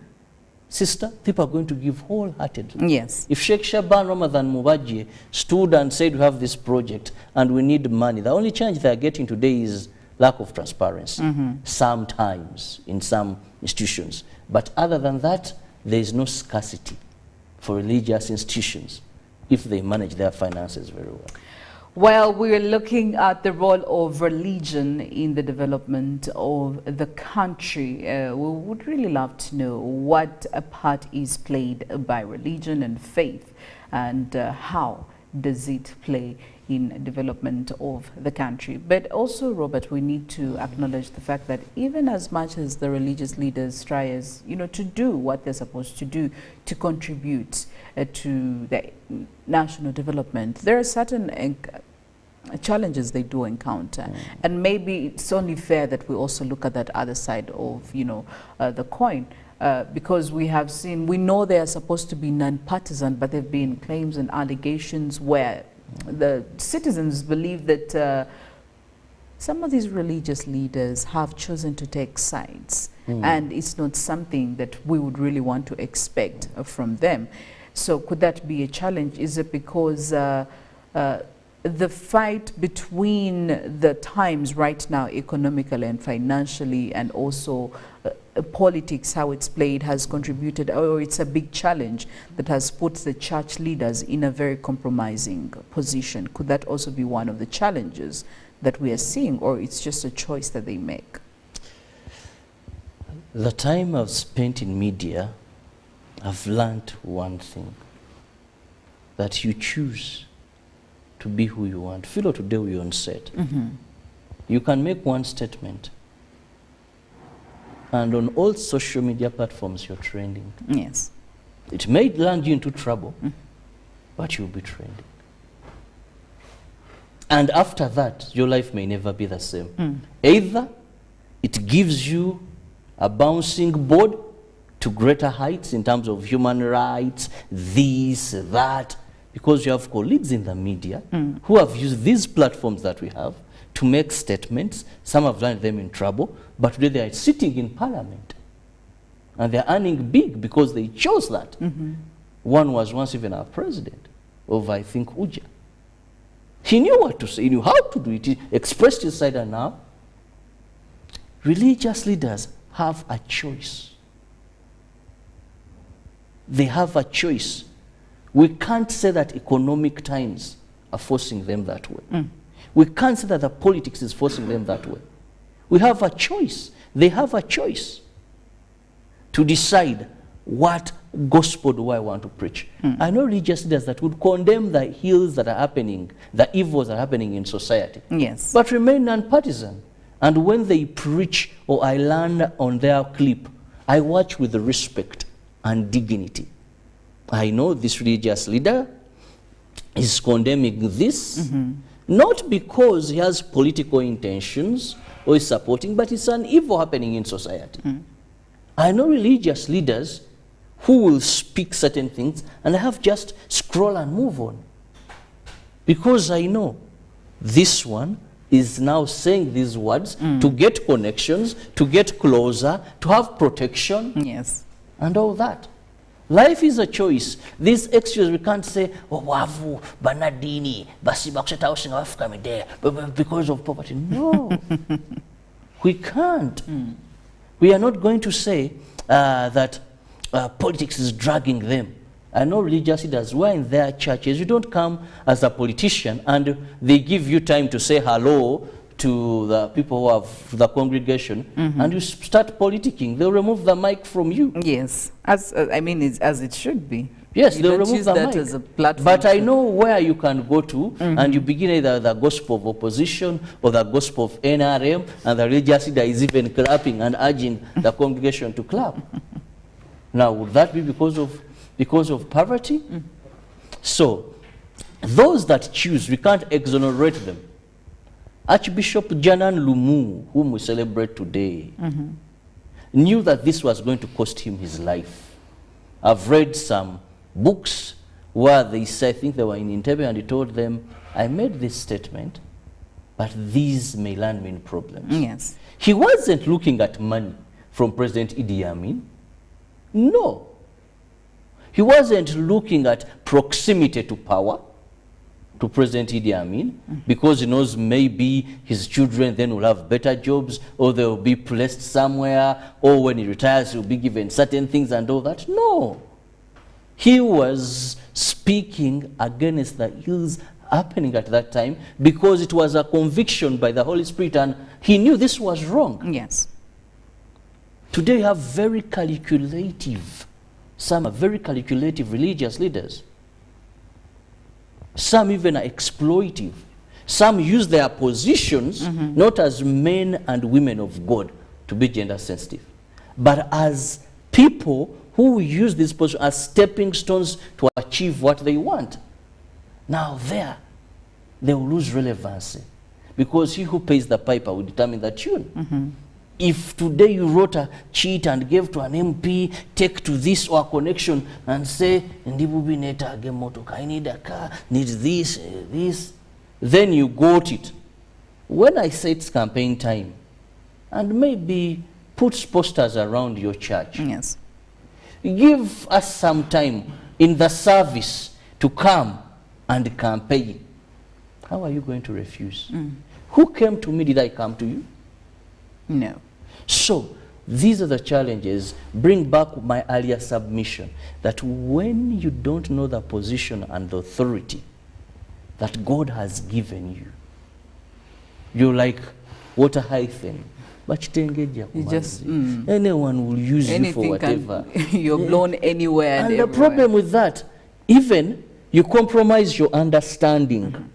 sister, people are going to give wholeheartedly. Yes. If Sheikh Shaban Ramadan Mubaji stood and said, we have this project and we need money, the only challenge they are getting today is lack of transparency, sometimes in some institutions. But other than that, there is no scarcity for religious institutions if they manage their finances very well. Well, we're looking at the role of religion in the development of the country. We would really love to know what a part is played by religion and faith, and how does it play in development of the country. But also, Robert, we need to acknowledge the fact that even as much as the religious leaders try as, to do what they're supposed to do to contribute to the national development, there are certain challenges they do encounter. And maybe it's only fair that we also look at that other side of, the coin. Because we know they are supposed to be non-partisan, but there have been claims and allegations where the citizens believe that some of these religious leaders have chosen to take sides, and it's not something that we would really want to expect from them. So could that be a challenge? Is it because the fight between the times right now, economically and financially, and also politics, how it's played, has contributed, or it's a big challenge that has put the church leaders in a very compromising position? Could that also be one of the challenges that we are seeing, or it's just a choice that they make? The time I've spent in media, I've learned one thing, that you choose to be who you want. Philo, today we on set. You can make one statement, and on all social media platforms you're trending. Yes. It may land you into trouble, but you'll be trending. And after that, your life may never be the same. Either it gives you a bouncing board to greater heights in terms of human rights, this, that, because you have colleagues in the media who have used these platforms that we have to make statements. Some have landed them in trouble, but today they are sitting in parliament and they're earning big because they chose that. One was once even our president of, I think, Uja. He knew what to say, he knew how to do it, he expressed his side, and now religious leaders have a choice. They have a choice. We can't say that economic times are forcing them that way. We can't say that the politics is forcing them that way. We have a choice. They have a choice to decide what gospel do I want to preach. I know religious leaders that would condemn the ills that are happening, the evils that are happening in society, but remain non-partisan. And when they preach or I land on their clip, I watch with respect and dignity. I know this religious leader is condemning this, not because he has political intentions or is supporting, but it's an evil happening in society. I know religious leaders who will speak certain things and I have just scroll and move on. Because I know this one is now saying these words to get connections, to get closer, to have protection, and all that. Life is a choice. These excuse, we can't say, oh, wavu, banadini, basi bakusheta osinga bafukamide because of poverty. No, we can't. We are not going to say that politics is dragging them. I know religious leaders who are in their churches, you don't come as a politician and they give you time to say hello to the people who have the congregation, and you start politicking. They'll remove the mic from you. Yes, as I mean, it's as it should be. Yes, you they'll don't remove use the that mic. as a platform. But I know where you can go to, and you begin either the gospel of opposition or the gospel of NRM, and the religious leader is even clapping and urging the congregation to clap. Now, would that be because of poverty? So, those that choose, we can't exonerate them. Archbishop Janan Lumu, whom we celebrate today, knew that this was going to cost him his life. I've read some books where they say, I think they were in Entebbe, and he told them, I made this statement, but these may land me in problems. Yes. He wasn't looking at money from President Idi Amin. No. He wasn't looking at proximity to power, to President Idi Amin, because he knows maybe his children then will have better jobs, or they will be placed somewhere, or when he retires he will be given certain things and all that. No. He was speaking against the ills happening at that time because it was a conviction by the Holy Spirit, and he knew this was wrong. Yes. Today you have very calculative, some are very calculative religious leaders. Some even are exploitive. Some use their positions not as men and women of God to be gender sensitive, but as people who use this position as stepping stones to achieve what they want. Now there, they will lose relevancy because he who pays the piper will determine the tune. If today you wrote a cheat and gave to an MP, take to this or a connection and say, I need a car, need this, this, then you got it. When I say it's campaign time, and maybe put posters around your church. Yes. Give us some time in the service to come and campaign. How are you going to refuse? Who came to me? Did I come to you? No. So, these are the challenges. Bring back my earlier submission that when you don't know the position and the authority that God has given you, you're like water hyphen. You just, anyone will use anything you for whatever. You're blown anywhere and the problem with that, even you compromise your understanding.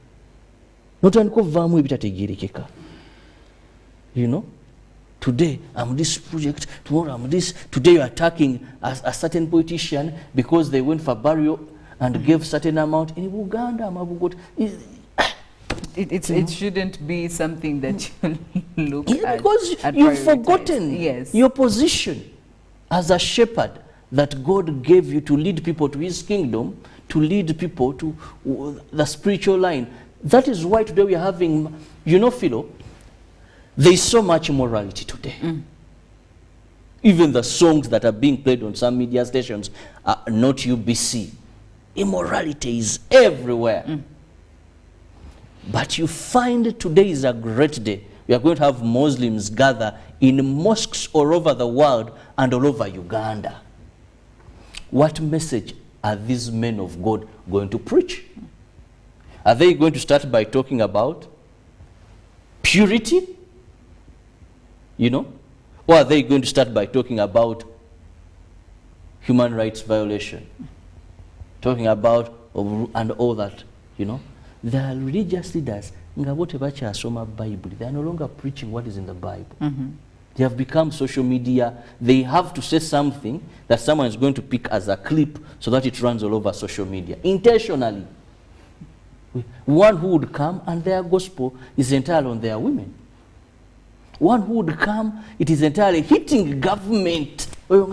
You know? Today, I'm this project, tomorrow I'm this. Today you're attacking a certain politician because they went for burial and gave certain amount. In Uganda, it shouldn't be something that you look at. Because you've forgotten your position as a shepherd that God gave you to lead people to his kingdom, to lead people to the spiritual line. That is why today we are having, you know, Philo, there is so much morality today. Even the songs that are being played on some media stations are not UBC. Immorality is everywhere. But you find today is a great day. We are going to have Muslims gather in mosques all over the world and all over Uganda. What message are these men of God going to preach? Are they going to start by talking about purity? You know? Or are they going to start by talking about human rights violation? Talking about and all that, you know? The religious leaders, they are no longer preaching what is in the Bible. They have become social media. They have to say something that someone is going to pick as a clip so that it runs all over social media, intentionally. One who would come and their gospel is entirely on their women. One who would come, it is entirely hitting government. Now,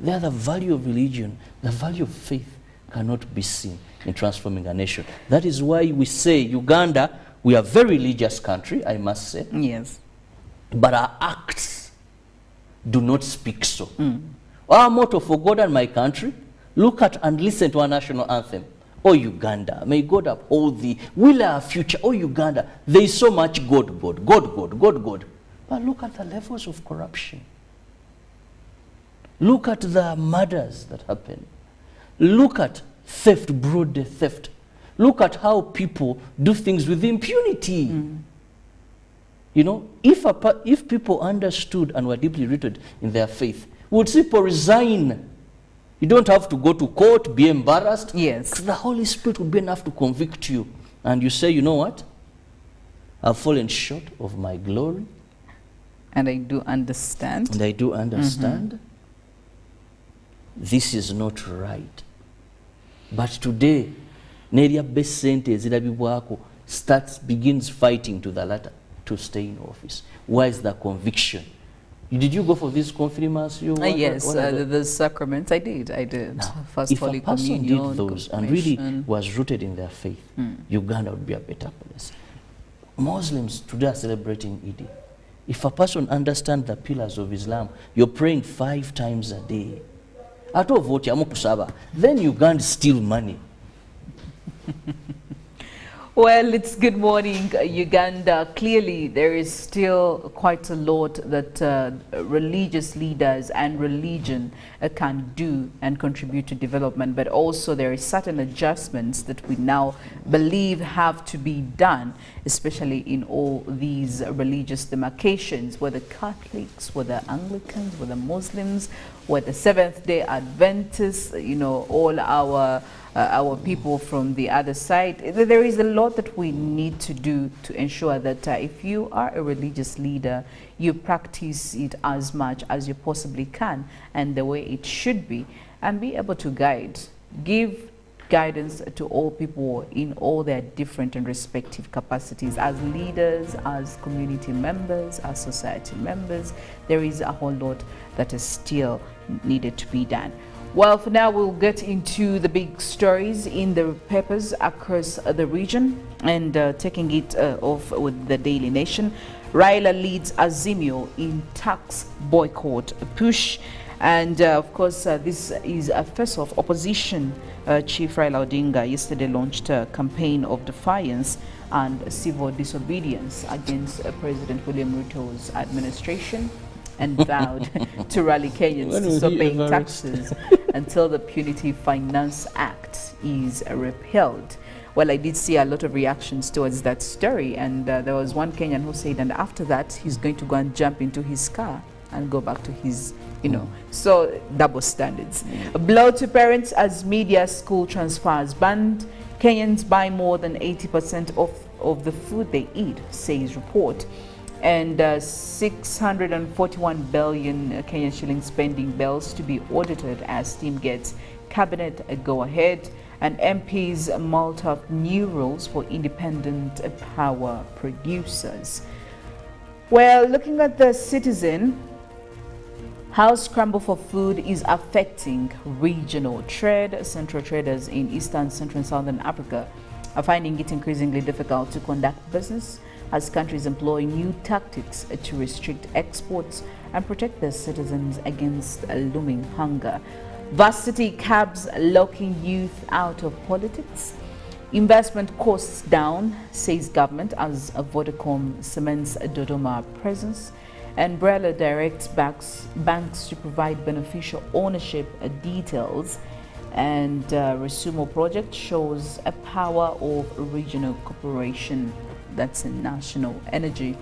there the value of religion, the value of faith cannot be seen in transforming a nation. That is why we say Uganda, we are a very religious country, I must say. Yes. But our acts do not speak so. Our motto, for God and my country, look at and listen to our national anthem. Oh Uganda, may God uphold thee. Will our future, oh Uganda, there is so much God. But look at the levels of corruption. Look at the murders that happen. Look at theft, broad theft. Look at how people do things with impunity. You know, if people understood and were deeply rooted in their faith, would people resign? You don't have to go to court, be embarrassed. Yes. The Holy Spirit will be enough to convict you. And you say, you know what? I've fallen short of my glory. And I do understand. And I do understand. This is not right. But today, Neria best sentence begins fighting to the latter to stay in office. Why is the conviction? Did you go for this confirmation? Yes, the sacrament. I did. Now, First if Holy a person Communion, did those and really was rooted in their faith, Uganda would be a better place. Muslims today are celebrating Eid. If a person understands the pillars of Islam, you're praying 5 times a day. Then Uganda steal money. Well, it's good morning, Uganda. Clearly, there is still quite a lot that religious leaders and religion can do and contribute to development, but also there is certain adjustments that we now believe have to be done, especially in all these religious demarcations, whether Catholics, whether Anglicans, whether Muslims, whether Seventh-day Adventists, you know, all our people from the other side. There is a lot that we need to do to ensure that if you are a religious leader, you practice it as much as you possibly can and the way it should be, and be able to give guidance to all people in all their different and respective capacities as leaders, as community members, as society members. There is a whole lot that is still needed to be done. Well, for now, we'll get into the big stories in the papers across the region, and taking it off with the Daily Nation. Raila leads Azimio in tax boycott push. And of course, this is a face-off. Opposition Chief Raila Odinga yesterday launched a campaign of defiance and civil disobedience against President William Ruto's administration, and vowed to rally Kenyans to stop paying taxes until the Punitive Finance Act is repealed. Well, I did see a lot of reactions towards that story, and there was one Kenyan who said, and after that, he's going to go and jump into his car and go back to his, you know, so double standards. A blow to parents as media school transfers banned. Kenyans buy more than 80% of the food they eat, says report. And 641 billion Kenyan shillings spending bills to be audited as team gets cabinet a go-ahead, and MPs mulled up new rules for independent power producers. Well, looking at the Citizen, how scramble for food is affecting regional trade. Central traders in Eastern, Central and Southern Africa are finding it increasingly difficult to conduct business as countries employ new tactics to restrict exports and protect their citizens against a looming hunger. Varsity cabs locking youth out of politics. Investment costs down, says government, as Vodacom cements Dodoma presence. And Brella directs banks to provide beneficial ownership details. And Resumo project shows a power of regional cooperation. That's in national energy.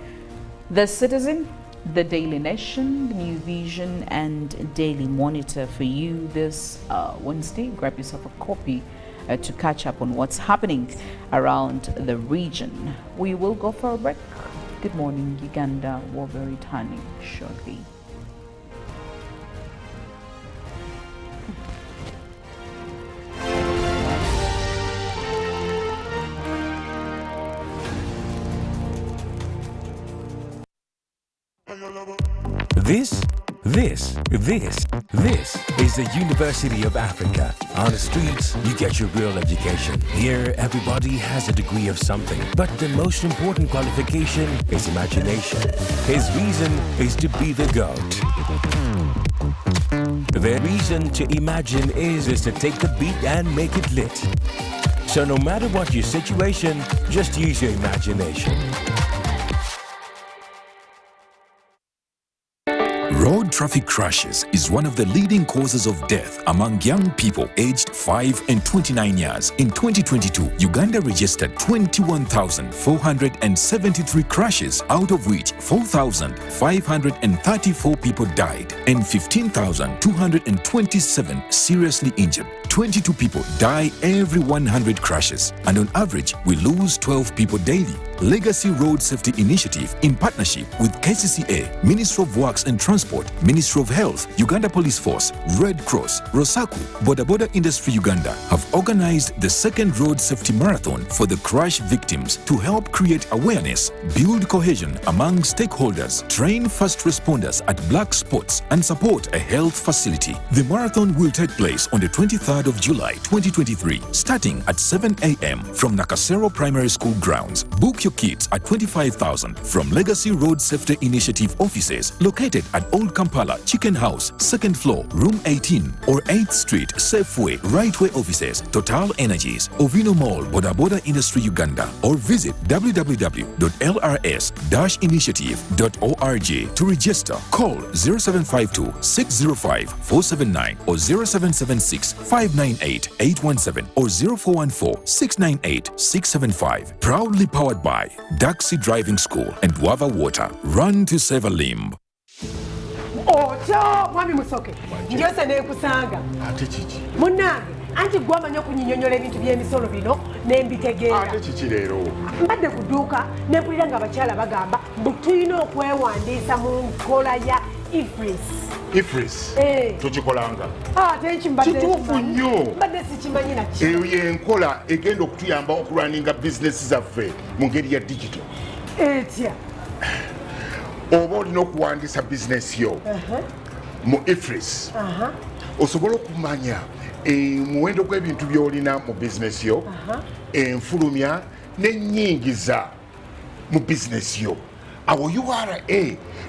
The Citizen, the Daily Nation, the New Vision, and Daily Monitor for you this Wednesday. Grab yourself a copy to catch up on what's happening around the region. We will go for a break. Good morning, Uganda. We'll be returning shortly. This is the University of Africa. On the streets, you get your real education. Here, everybody has a degree of something. But the most important qualification is imagination. His reason is to be the GOAT. The reason to imagine is to take the beat and make it lit. So no matter what your situation, just use your imagination. Road traffic crashes is one of the leading causes of death among young people aged 5 and 29 years. In 2022, Uganda registered 21,473 crashes, out of which 4,534 people died and 15,227 seriously injured. 22 people die every 100 crashes, and on average, we lose 12 people daily. Legacy Road Safety Initiative, in partnership with KCCA, Ministry of Works and Transport, Ministry of Health, Uganda Police Force, Red Cross, Rosaku, Boda Boda Industry Uganda, have organized the second Road Safety Marathon for the crash victims to help create awareness, build cohesion among stakeholders, train first responders at black spots, and support a health facility. The marathon will take place on the 23rd of July 2023, starting at 7 a.m. from Nakasero Primary School grounds. Book your kits at 25,000 from Legacy Road Safety Initiative offices located at Old Kampala Chicken House, 2nd floor, room 18, or 8th Street, Safeway, Rightway offices, Total Energies, Ovino Mall, Boda Boda Industry Uganda, or visit www.lrs-initiative.org to register. Call 0752 605 479 or 0776 598 817 or 0414 698 675. Proudly powered by Daxi Driving School and Wava Water. Run to save a limb. Ocho mwami musoke njose nekusanga ate kiki munange anti gwamanya kunyinyonyola ebintu by'emisolo bino n'embitegeera ate kiki leero mbadde ku dduuka n'empulira nga abakyala bagamba mbu tulina okwewandiisa mu nkola ya IFRIS. Tukikolanga ate kituufu nnyo mbadde sikimanyi naki eyo yenkola egenda okutuyamba okulwaninga bizinesi zaffe mu ngeri ya digito etya oba olina okuwandiisa bizinesi yo mu IFRIS osobola okumanya omuwendo gw'ebintu by'olina mu bizinesi yo enfulumya n'ennyingiza mu bizinesi yo. Awo URA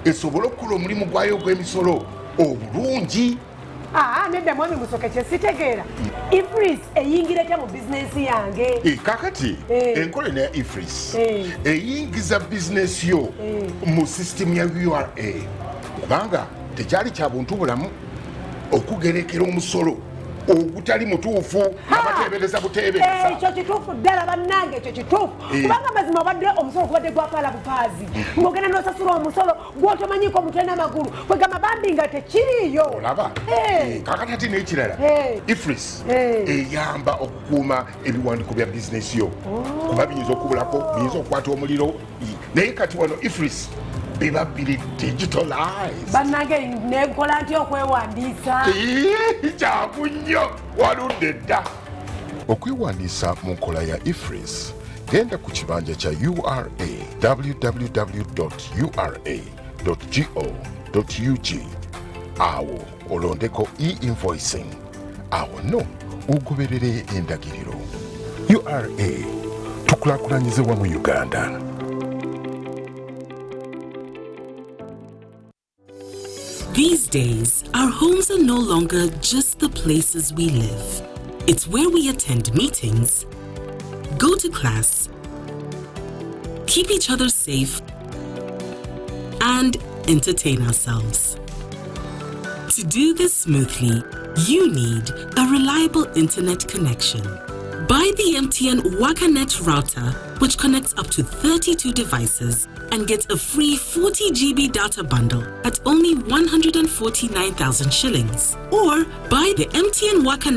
esobola okukola omulimu gwayo ogw'emisolo obulungi. Nedda mwami musoke kyesitegeera IFRIS eyingira etya mu bizinesi yange kakati enkola ne ya IFRIS eyingiza bizinesi yo mu sisitemu ya URA kubanga tekyali kya buntu bulamu okugerekera omusolo ogutali mutuufu abateebereza buteebereza ekyo kituufu ddala bannange ekyo kituufu kubanga mazima obadde omusolo gubadde gwapaala bupaazi ng'ogenda n'osasula omusolo gw'otomanyiiko omutwe n'amagulu kwegamba bambi nga tekiriiyo olaba kakati ate n'ekirala IFRIS eyamba okukuuma ebiwandiiko bya bizinesi yo kuba biyinza okubulako biyinza okukwata omuliro naye kati wano IFRIS biba biri digitalized. Bannange nekola ntya okwewandiisa kyangu nnyo waludde dda okwewandiisa mu nkola ya IFRIS genda ku kibanja kya URA www.ura.go.ug awo olondeko e-invoicing awo no ugoberere endagiriro. URA tukulaakulanyize wamu Uganda. These days, our homes are no longer just the places we live. It's where we attend meetings, go to class, keep each other safe, and entertain ourselves. To do this smoothly, you need a reliable internet connection. Buy the MTN WakaNet router, which connects up to 32 devices and gets a free 40 GB data bundle at only 149,000 shillings. Or buy the MTN WakaNet